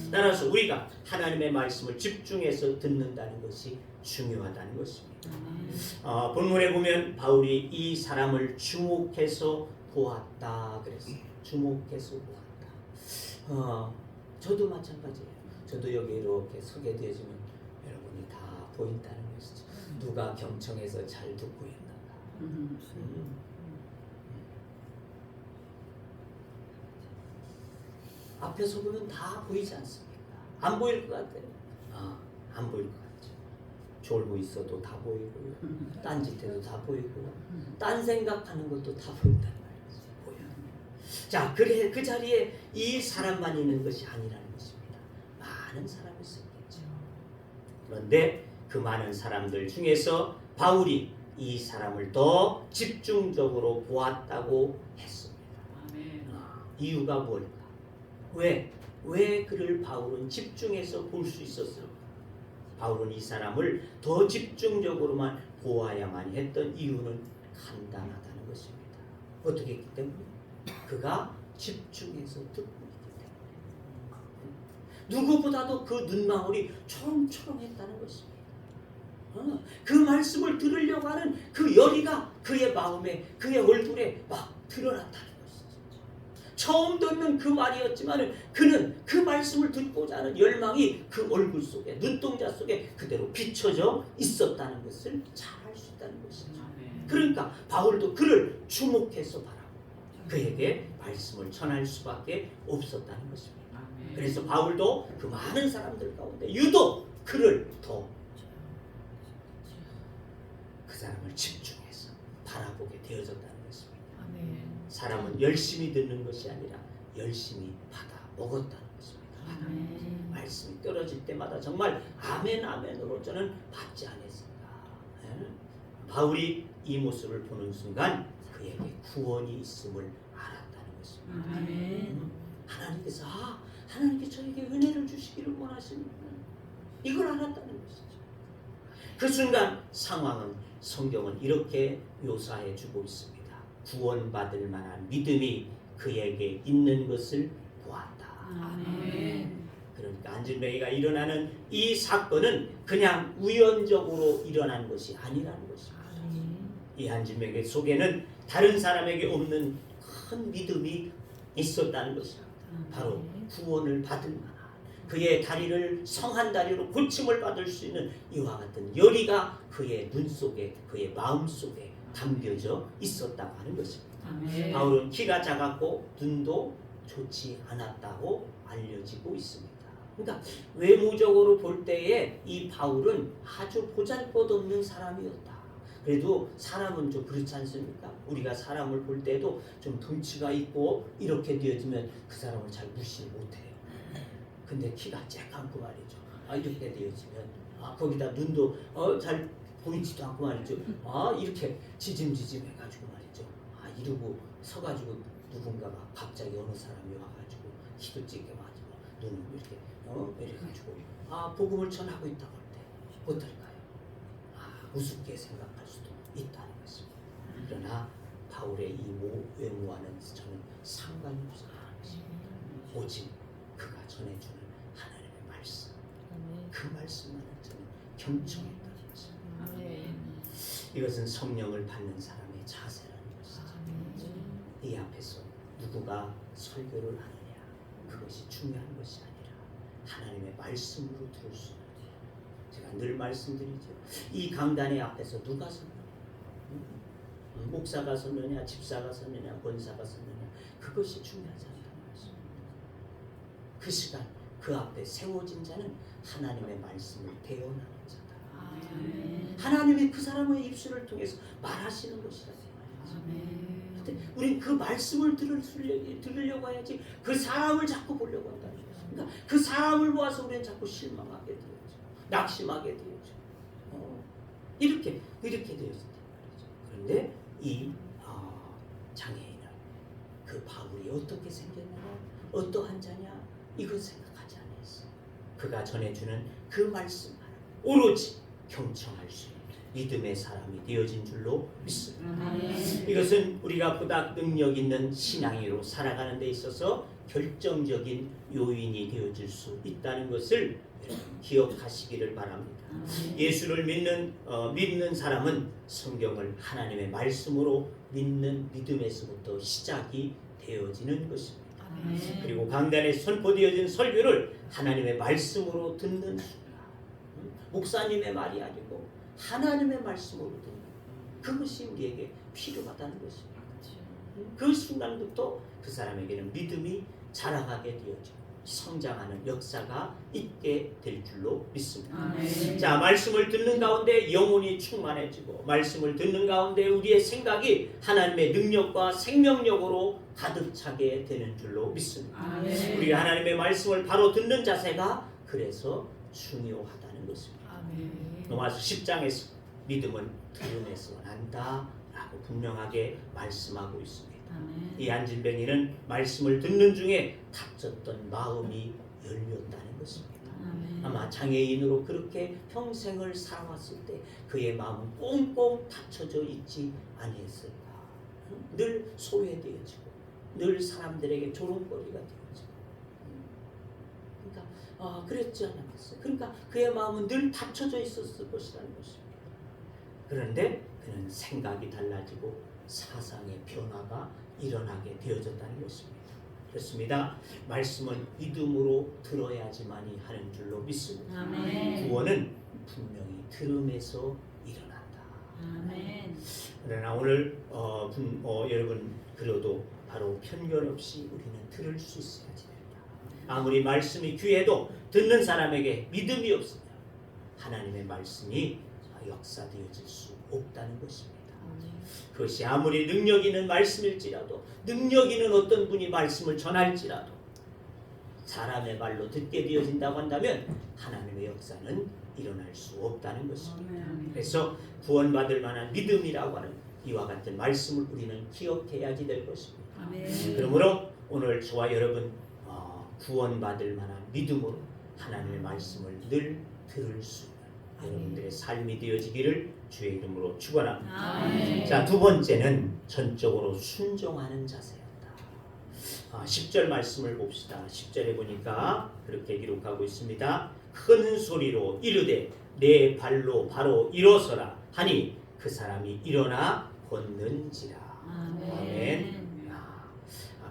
따라서 우리가 하나님의 말씀을 집중해서 듣는다는 것이 중요하다는 것입니다. 본문에 보면 바울이 이 사람을 주목해서 보았다 그랬어요. 주목해서 보았다. 저도 마찬가지예요. 저도 여기 이렇게 서게 되어지면 여러분이 다 보인다는 것이죠. 누가 경청해서 잘 듣고 있는가. 앞에서 보면 다 보이지 않습니까? 안 보일 것 같아요. 안 보일 것 같죠. 졸고 있어도 다 보이고요. 딴짓해도 다 보이고요. 딴 생각하는 것도 다 보인단 말이죠. 보여요. 자, 그래 그 자리에 이 사람만 있는 것이 아니라는 것입니다. 많은 사람이 있었겠죠. 그런데 그 많은 사람들 중에서 바울이 이 사람을 더 집중적으로 보았다고 했습니다. 이유가 뭘까? 왜 그를 바울은 집중해서 볼 수 있었을까? 바울은 이 사람을 더 집중적으로만 보아야만 했던 이유는 간단하다는 것입니다. 어떻게 했기 때문에? 그가 집중해서 듣고 있기 때문에. 누구보다도 그 눈망울이 초롱초롱했다는 것입니다. 그 말씀을 들으려고 하는 그 열의가 그의 마음에, 그의 얼굴에 막 드러났다는 것이죠. 처음 듣는 그 말이었지만 그는 그 말씀을 듣고자 하는 열망이 그 얼굴 속에, 눈동자 속에 그대로 비춰져 있었다는 것을 잘 알 수 있다는 것이죠. 그러니까 바울도 그를 주목해서 바라고 그에게 말씀을 전할 수밖에 없었다는 것입니다. 그래서 바울도 그 많은 사람들 가운데 유독 그를 더 그 사람을 집중해서 바라보게 되어졌다는 것입니다. 사람은 열심히 듣는 것이 아니라 열심히 받아 먹었다는 것입니다. 말씀이 떨어질 때마다 정말 아멘 아멘으로 저는 받지 않았습니다. 바울이 이 모습을 보는 순간 그에게 구원이 있음을 알았다는 것입니다. 하나님께서 하나님께 저에게 은혜를 주시기를 원하시는구나. 이걸 알았다는 것이죠. 그 순간 상황은 성경은 이렇게 묘사해 주고 있습니다. 구원받을 만한 믿음이 그에게 있는 것을 보았다. 그러니까 안진뱅이가 일어나는 이 사건은 그냥 우연적으로 일어난 것이 아니라는 것입니다. 이 안진뱅이 속에는 다른 사람에게 없는 큰 믿음이 있었다는 것입니다. 바로 구원을 받을 만한 그의 다리를 성한 다리로 고침을 받을 수 있는 이와 같은 열의가 그의 눈 속에, 그의 마음 속에 담겨져 있었다고 하는 것입니다. 바울은 키가 작았고 눈도 좋지 않았다고 알려지고 있습니다. 그러니까 외모적으로 볼 때에 이 바울은 아주 보잘것없는 사람이었다. 그래도 사람은 좀 그렇지 않습니까? 우리가 사람을 볼 때도 좀 덩치가 있고 이렇게 되어지면 그 사람을 잘 무시 못해요. 근데 키가 쬐깐고 말이죠. 이렇게 되어지면 거기다 눈도 잘 보이지도 않고 말이죠. 이렇게 지짐지짐해가지고 말이죠. 이러고 서가지고 누군가가 갑자기 어느 사람이 와가지고 키도 찌게 맞고 눈을 이렇게 이래가지고 복음을 전하고 있다고 할 때 어떨까요? 우습게 생각할 수도 있다는 것입니다. 그러나 바울의 이 외모와는 저는 상관이 없었다는 것입니다. 오직 그가 전해주는 하나님의 말씀, 그 말씀만을 저는 경청했다는 것입니다. 이것은 성령을 받는 사람의 자세라는 것이죠. 이 앞에서 누구가 설교를 하느냐, 그것이 중요한 것이 아니라 하나님의 말씀으로 들을 수 있는, 제가 늘 말씀드리죠. 이 강단의 앞에서 누가 섰느냐, 목사가 섰느냐, 집사가 섰느냐, 권사가 섰느냐, 그것이 중요하지 않다는 것입니다. 그 시간 그 앞에 세워진 자는 하나님의 말씀을 대언하는 자다. 하나님이 그 사람의 입술을 통해서 말하시는 것이다. 우린 그 말씀을 들으려고 해야지 그 사람을 자꾸 보려고 한다는 거예요. 그러니까 그 사람을 보아서 우리는 자꾸 실망하게 되죠. 낙심하게 되죠. 이렇게 되어진단 말이죠. 그런데 이 장애인은 그 바울이 어떻게 생겼느냐, 어떠한 자냐, 이걸 생각하지 않았어요. 그가 전해주는 그 말씀만 오로지 경청할 수 있는 믿음의 사람이 되어진 줄로 믿습니다. 이것은 우리가 보다 능력 있는 신앙인으로 살아가는 데 있어서 결정적인 요인이 되어질 수 있다는 것을 기억하시기를 바랍니다. 예수를 믿는 사람은 성경을 하나님의 말씀으로 믿는 믿음에서부터 시작이 되어지는 것입니다. 그리고 강단에 선포되어진 설교를 하나님의 말씀으로 듣는 순간, 목사님의 말이 아니고 하나님의 말씀으로 듣는, 그것이 우리에게 필요하다는 것입니다. 그 순간부터 그 사람에게는 믿음이 자라가게 되어지고 성장하는 역사가 있게 될 줄로 믿습니다. 자, 말씀을 듣는 가운데 영혼이 충만해지고, 말씀을 듣는 가운데 우리의 생각이 하나님의 능력과 생명력으로 가득 차게 되는 줄로 믿습니다. 우리가 하나님의 말씀을 바로 듣는 자세가 그래서 중요하다는 것입니다. 로마서 10장에서 믿음은 들음에서 난다 라고 분명하게 말씀하고 있습니다. 이 안진뱅이는 말씀을 듣는 중에 닫혔던 마음이 열렸다는 것입니다. 아마 장애인으로 그렇게 평생을 살아왔을 때 그의 마음은 꽁꽁 닫혀져 있지 아니했을까. 늘 소외되어지고 늘 사람들에게 조롱거리가 되어지고, 그러니까 그랬지 않았겠어요. 그러니까 그의 마음은 늘 닫혀져 있었을 것이라는 것입니다. 그런데 그는 생각이 달라지고 사상의 변화가 일어나게 되어졌다는 것입니다. 그렇습니다. 말씀은 믿음으로 들어야지만이 하는 줄로 믿습니다. 구원은 분명히 들음에서 일어난다. 그러나 오늘 여러분, 그래도 바로 편견 없이 우리는 들을 수 있어야지 된다. 아무리 말씀이 귀해도 듣는 사람에게 믿음이 없으면 하나님의 말씀이 역사되어질 수 없다는 것입니다. 그것이 아무리 능력 있는 말씀일지라도, 능력 있는 어떤 분이 말씀을 전할지라도 사람의 말로 듣게 되어진다고 한다면 하나님의 역사는 일어날 수 없다는 것입니다. 그래서 구원받을 만한 믿음이라고 하는 이와 같은 말씀을 우리는 기억해야지 될 것입니다. 그러므로 오늘 저와 여러분 구원받을 만한 믿음으로 하나님의 말씀을 늘 들을 수 있는 여러분들의 삶이 되어지기를 주의 이름으로 축원합니다. 자, 두 번째는 전적으로 순종하는 자세였다. 10절 말씀을 봅시다. 10절에 보니까 그렇게 기록하고 있습니다. 큰 소리로 이르되 내 발로 바로 일어서라 하니 그 사람이 일어나 걷는지라. 아멘.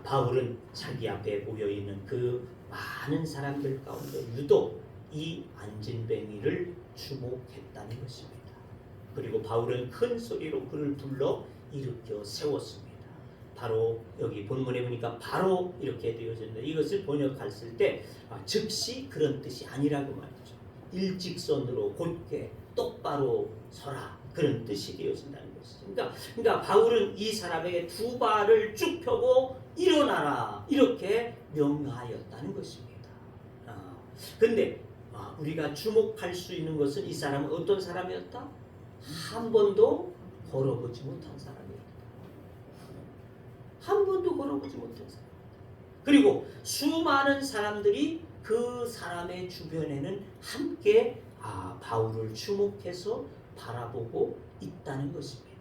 바울은 자기 앞에 모여있는 그 많은 사람들 가운데 유독 이 안진뱅이를 주목했다는 것입니다. 그리고 바울은 큰 소리로 그를 불러 일으켜 세웠습니다. 바로 여기 본문에 보니까 바로 이렇게 되어졌는데 이것을 번역했을 때 즉시 그런 뜻이 아니라고 말이죠. 일직선으로 곧게 똑바로 서라 그런 뜻이 되어진다는 것이죠. 그러니까 바울은 이 사람에게 두 발을 쭉 펴고 일어나라 이렇게 명하였다는 것입니다. 근데 우리가 주목할 수 있는 것은 이 사람은 어떤 사람이었다? 한 번도 걸어보지 못한 사람이었다. 한 번도 걸어보지 못한 사람. 그리고 수많은 사람들이 그 사람의 주변에는 함께 바울을 주목해서 바라보고 있다는 것입니다.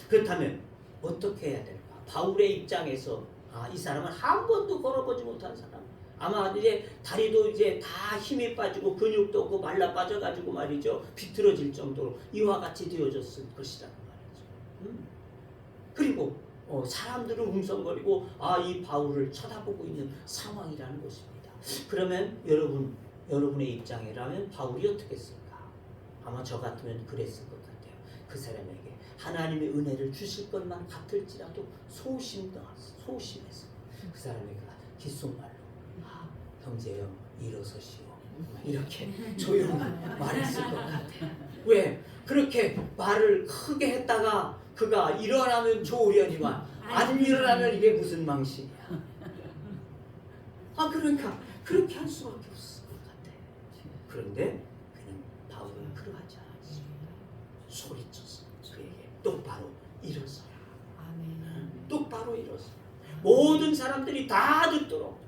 그렇다면 어떻게 해야 될까? 바울의 입장에서 이 사람은 한 번도 걸어보지 못한 사람. 아마 이제 다리도 이제 다 힘이 빠지고 근육도 없고 말라 빠져가지고 말이죠. 비틀어질 정도로 이와 같이 되어졌을 것이라고 말이죠. 그리고 사람들은 웅성거리고 이 바울을 쳐다보고 있는 상황이라는 것입니다. 그러면 여러분의 입장이라면 바울이 어떻게 했을까? 아마 저 같으면 그랬을 것 같아요. 그 사람에게 하나님의 은혜를 주실 것만 같을지라도 소심해서 그 사람에게 귓속말로 형제여 일어서시오 이렇게 조용히 말했을 것 같아요. 왜? 그렇게 말을 크게 했다가 그가 일어나면 좋으려니만 안 일어나면 이게 무슨 망신이야. 그러니까 그렇게 할 수밖에 없을 것 같아요. 그런데 그는 바울은 그러하지 않았습니다. 소리쳐서 그에게 똑바로 일어서라. 똑바로 일어서라. 모든 사람들이 다 듣도록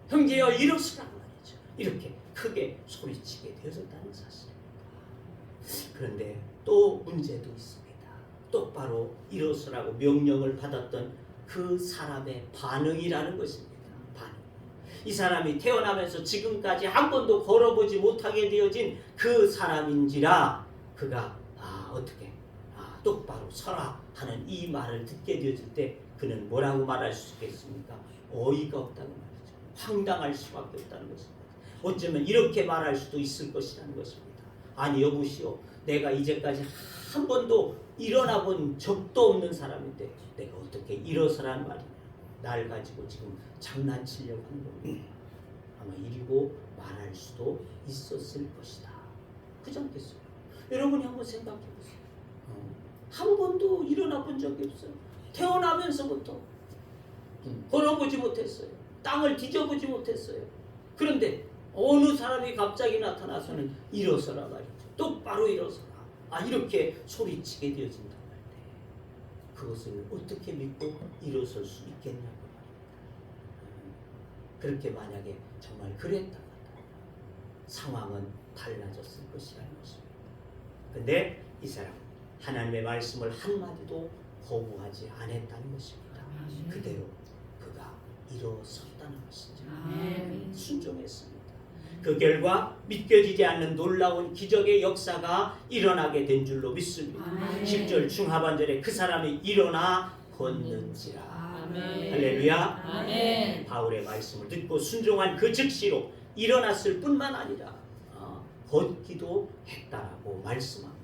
형제여 일어서라고 말이죠. 이렇게 크게 소리치게 되어졌다는 사실입니다. 그런데 또 문제도 있습니다. 똑바로 일어서라고 명령을 받았던 그 사람의 반응이라는 것입니다. 반응. 이 사람이 태어나면서 지금까지 한 번도 걸어보지 못하게 되어진 그 사람인지라 그가 어떻게 똑바로 서라 하는 이 말을 듣게 되어질 때 그는 뭐라고 말할 수 있겠습니까? 어이가 없다는 말이죠. 황당할 수밖에 없다는 것입니다. 어쩌면 이렇게 말할 수도 있을 것이라는 것입니다. 아니 여보시오, 내가 이제까지 한 번도 일어나 본 적도 없는 사람인데 내가 어떻게 일어서란 말이냐. 날 가지고 지금 장난치려고 하는 겁니다. 아마 이리고 말할 수도 있었을 것이다. 그렇지 않겠어요? 여러분이 한번 생각해 보세요. 한 번도 일어나 본 적이 없어요. 태어나면서부터 걸어보지 못했어요. 땅을 뒤져보지 못했어요. 그런데 어느 사람이 갑자기 나타나서는 일어서라 말이죠. 똑바로 일어서라. 이렇게 소리치게 되어진단 말이에요. 그것을 어떻게 믿고 일어설 수 있겠냐고 말입니다. 그렇게 만약에 정말 그랬다면 상황은 달라졌을 것이라는 것입니다. 근데 이 사람 하나님의 말씀을 한마디도 거부하지 않았다는 것입니다. 그대로 그가 일어섰다는 것이죠. 순종했습니다. 그 결과 믿겨지지 않는 놀라운 기적의 역사가 일어나게 된 줄로 믿습니다. 10절 중하반절에 그 사람이 일어나 걷는지라. 할렐루야. 바울의 말씀을 듣고 순종한 그 즉시로 일어났을 뿐만 아니라 걷기도 했다라고 말씀합니다.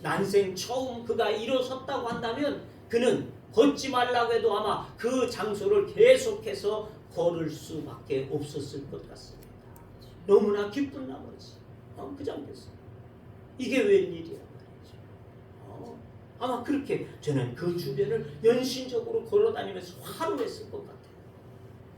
난생 처음 그가 일어섰다고 한다면 그는 걷지 말라고 해도 아마 그 장소를 계속해서 걸을 수밖에 없었을 것 같습니다. 너무나 기쁜 나머지 그지 않겠어요? 이게 웬일이야 말이죠. 아마 그렇게 저는 그 주변을 연신적으로 걸어다니면서 화로했을 것 같아요.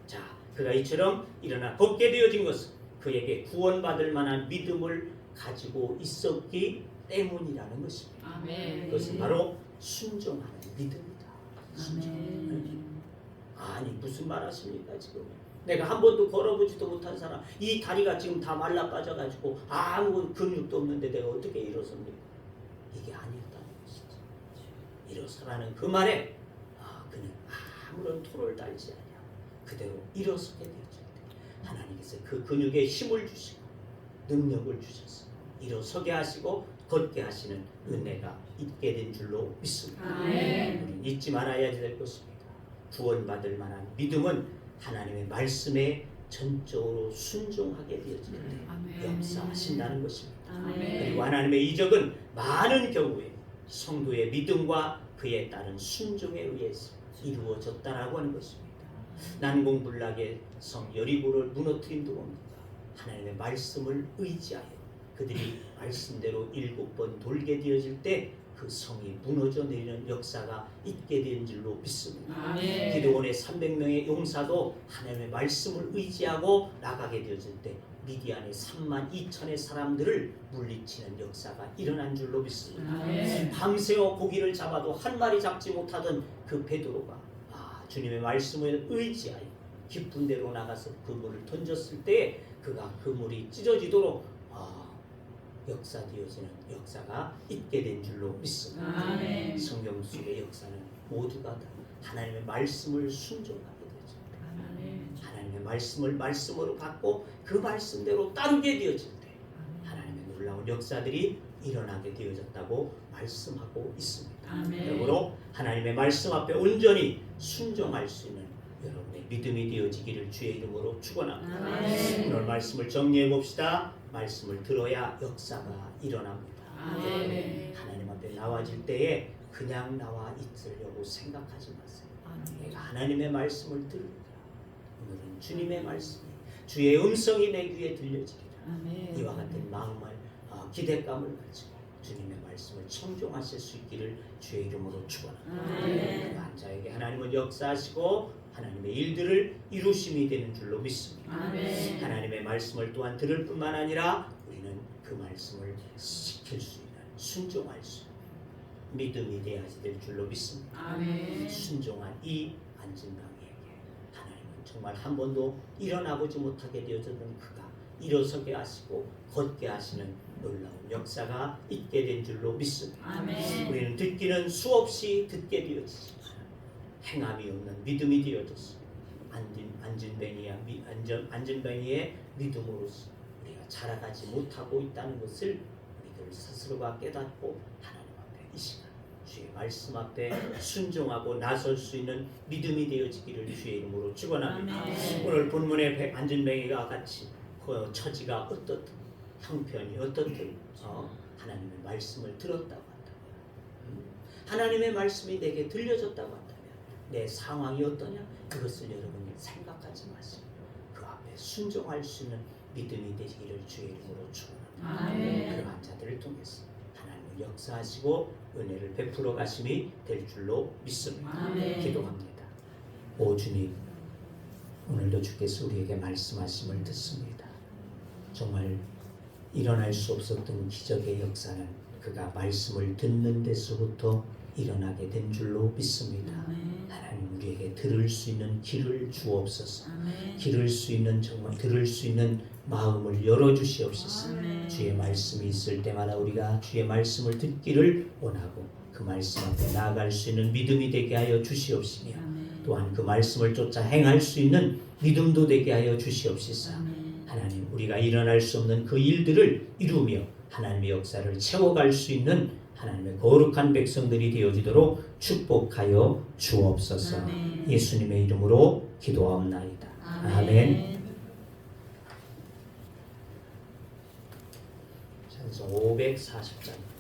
자, 그가 이처럼 일어나 걷게 되어진 것은 그에게 구원받을 만한 믿음을 가지고 있었기 때문이라는 것입니다. 그것은 바로 순종하는 믿음이다. 아니 무슨 말 하십니까 지금? 내가 한 번도 걸어보지도 못한 사람, 이 다리가 지금 다 말라 빠져가지고 아무 근육도 없는데 내가 어떻게 일어섭니까? 이게 아니었다는 것이죠. 일어서라는 그 말에 그는 아무런 토를 달지 않냐 그대로 일어서게 되었을 때 하나님께서 그 근육에 힘을 주시고 능력을 주셔서 일어서게 하시고 걷게 하시는 은혜가 있게 된 줄로 믿습니다. 우리는 잊지 말아야 될 것입니다. 구원받을 만한 믿음은 하나님의 말씀에 전적으로 순종하게 되어질 때 역사하신다는 것입니다. 그리고 하나님의 이적은 많은 경우에 성도의 믿음과 그에 따른 순종에 의해서 이루어졌다라고 하는 것입니다. 난공불락의 성 여리고를 무너뜨린 누굽니까? 하나님의 말씀을 의지하여 그들이 말씀대로 7번 돌게 되어질 때 그 성이 무너져 내리는 역사가 있게 된 줄로 믿습니다. 아멘. 기드온의 300명의 용사도 하나님의 말씀을 의지하고 나가게 되어질 때 미디안의 32,000의 사람들을 물리치는 역사가 일어난 줄로 믿습니다. 아멘. 밤새워 고기를 잡아도 한 마리 잡지 못하던 그 베드로가 주님의 말씀을 의지하여 깊은 데로 나가서 그물을 던졌을 때 그가 그물이 찢어지도록 역사되어지는 역사가 있게 된 줄로 믿습니다. 아멘. 성경 속의 역사는 모두가 다 하나님의 말씀을 순종하게 되죠. 아멘. 하나님의 말씀을 말씀으로 받고 그 말씀대로 따르게 되어질 때 하나님의 놀라운 역사들이 일어나게 되어졌다고 말씀하고 있습니다. 아멘. 그러므로 하나님의 말씀 앞에 온전히 순종할 수 있는 여러분의 믿음이 되어지기를 주의 이름으로 축원합니다. 아멘. 오늘 말씀을 정리해 봅시다. 말씀을 들어야 역사가 일어납니다. 아멘. 하나님 앞에 나와질 때에 그냥 나와 있으려고 생각하지 마세요. 내가 하나님의 말씀을 들으리라. 오늘은 주님의 말씀이 주의 음성이 내 귀에 들려지리라. 아멘. 이와 같은 마음을 기대감을 가지고 주님의 말씀을 청종하실 수 있기를 주의 이름으로 축원합니다. 아멘. 한 자에게 하나님은 역사하시고 하나님의 일들을 이루심이 되는 줄로 믿습니다. 아멘. 하나님의 말씀을 또한 들을 뿐만 아니라 우리는 그 말씀을 지킬 수 있는 순종할 수 있는 믿음이 되어야 될 줄로 믿습니다. 아멘. 순종한 이 안진강에게 하나님은 정말 한 번도 일어나보지 못하게 되어졌던 그가 일어서게 하시고 걷게 하시는 놀라운 역사가 있게 된 줄로 믿습니다. 아멘. 우리는 듣기는 수없이 듣게 되어지지만 행함이 없는 믿음이 되어졌습니다. 안진뱅이의 믿음으로서 우리가 자라가지 못하고 있다는 것을 우리들 스스로가 깨닫고 하나님 앞에 이 시간 주의 말씀 앞에 순종하고 나설 수 있는 믿음이 되어지기를 주의 이름으로 축원합니다. 아멘. 오늘 본문의 안진뱅이가 같이 그 처지가 어떻든 형편이 어떻든 하나님의 말씀을 들었다고 한다면 하나님의 말씀이 내게 들려졌다고 한다면 내 상황이 어떠냐 그것을 여러분이 생각하지 마시고 그 앞에 순종할 수 있는 믿음이 되시기를 주의 이름으로 축원합니다. 아멘. 그러한 자들을 통해서 하나님을 역사하시고 은혜를 베풀어 가심이 될 줄로 믿습니다. 아멘. 기도합니다. 오 주님, 오늘도 주께서 우리에게 말씀하심을 듣습니다. 정말 일어날 수 없었던 기적의 역사는 그가 말씀을 듣는 데서부터 일어나게 된 줄로 믿습니다. 아멘. 하나님 우리에게 들을 수 있는 귀를 주옵소서. 아멘. 들을 수 있는 정말 들을 수 있는 마음을 열어 주시옵소서. 아멘. 주의 말씀이 있을 때마다 우리가 주의 말씀을 듣기를 원하고 그 말씀 앞에 나아갈 수 있는 믿음이 되게 하여 주시옵시며 아멘. 또한 그 말씀을 쫓아 행할 수 있는 믿음도 되게 하여 주시옵시서. 아멘. 하나님 우리가 일어날 수 없는 그 일들을 이루며 하나님의 역사를 채워갈 수 있는 하나님의 거룩한 백성들이 되어지도록 축복하여 주옵소서. 아멘. 예수님의 이름으로 기도하옵나이다. 아멘. 찬송 540장.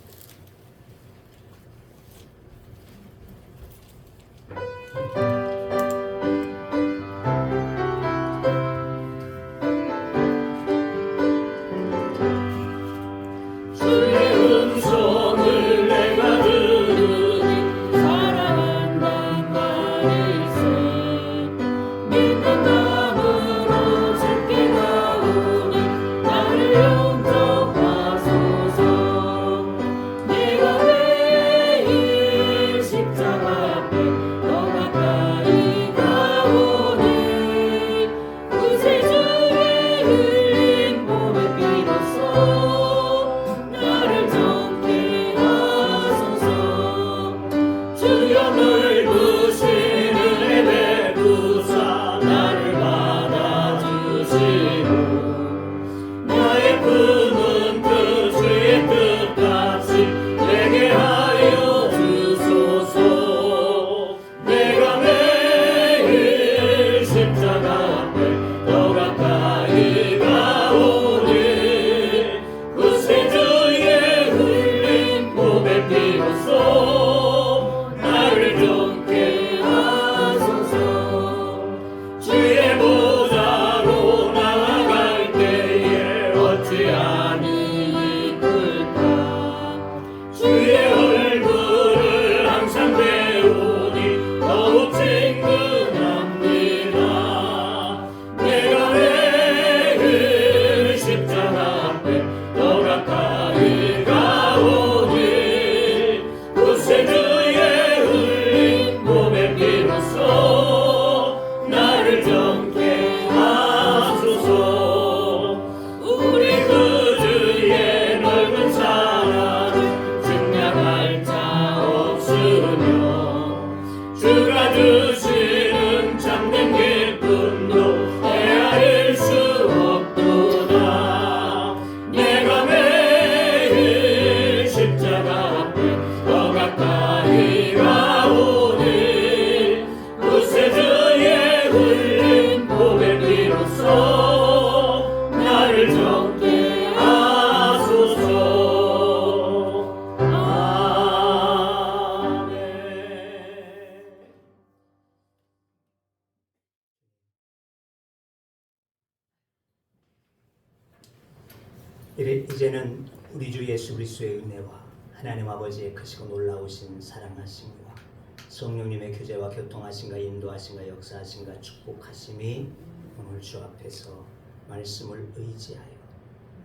이제는 우리 주 예수 그리스도의 은혜와 하나님 아버지의 크시고 놀라우신 사랑하심과 성령님의 교제와 교통하심과 인도하심과 역사하심과 축복하심이 오늘 주 앞에서 말씀을 의지하여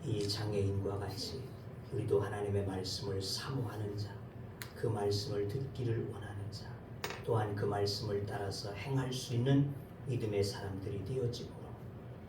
이 장애인과 같이 우리도 하나님의 말씀을 사모하는 자, 그 말씀을 듣기를 원하는 자, 또한 그 말씀을 따라서 행할 수 있는 믿음의 사람들이 되어지므로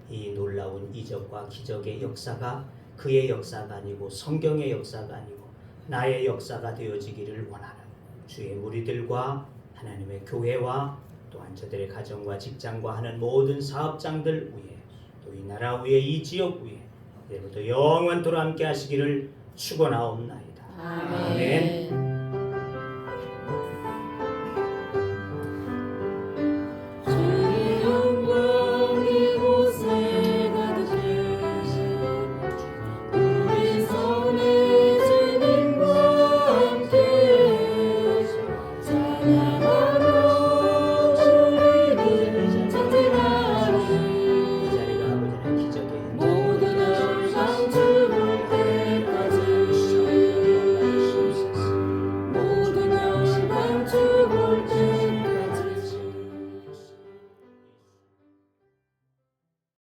이 놀라운 이적과 기적의 역사가 그의 역사가 아니고 성경의 역사가 아니고 나의 역사가 되어지기를 원하는 주의 무리들과 하나님의 교회와 또한 저들의 가정과 직장과 하는 모든 사업장들 위에 또 이 나라 위에 이 지역 위에 이제부터 영원토록 함께 하시기를 축원하옵나이다. 아멘.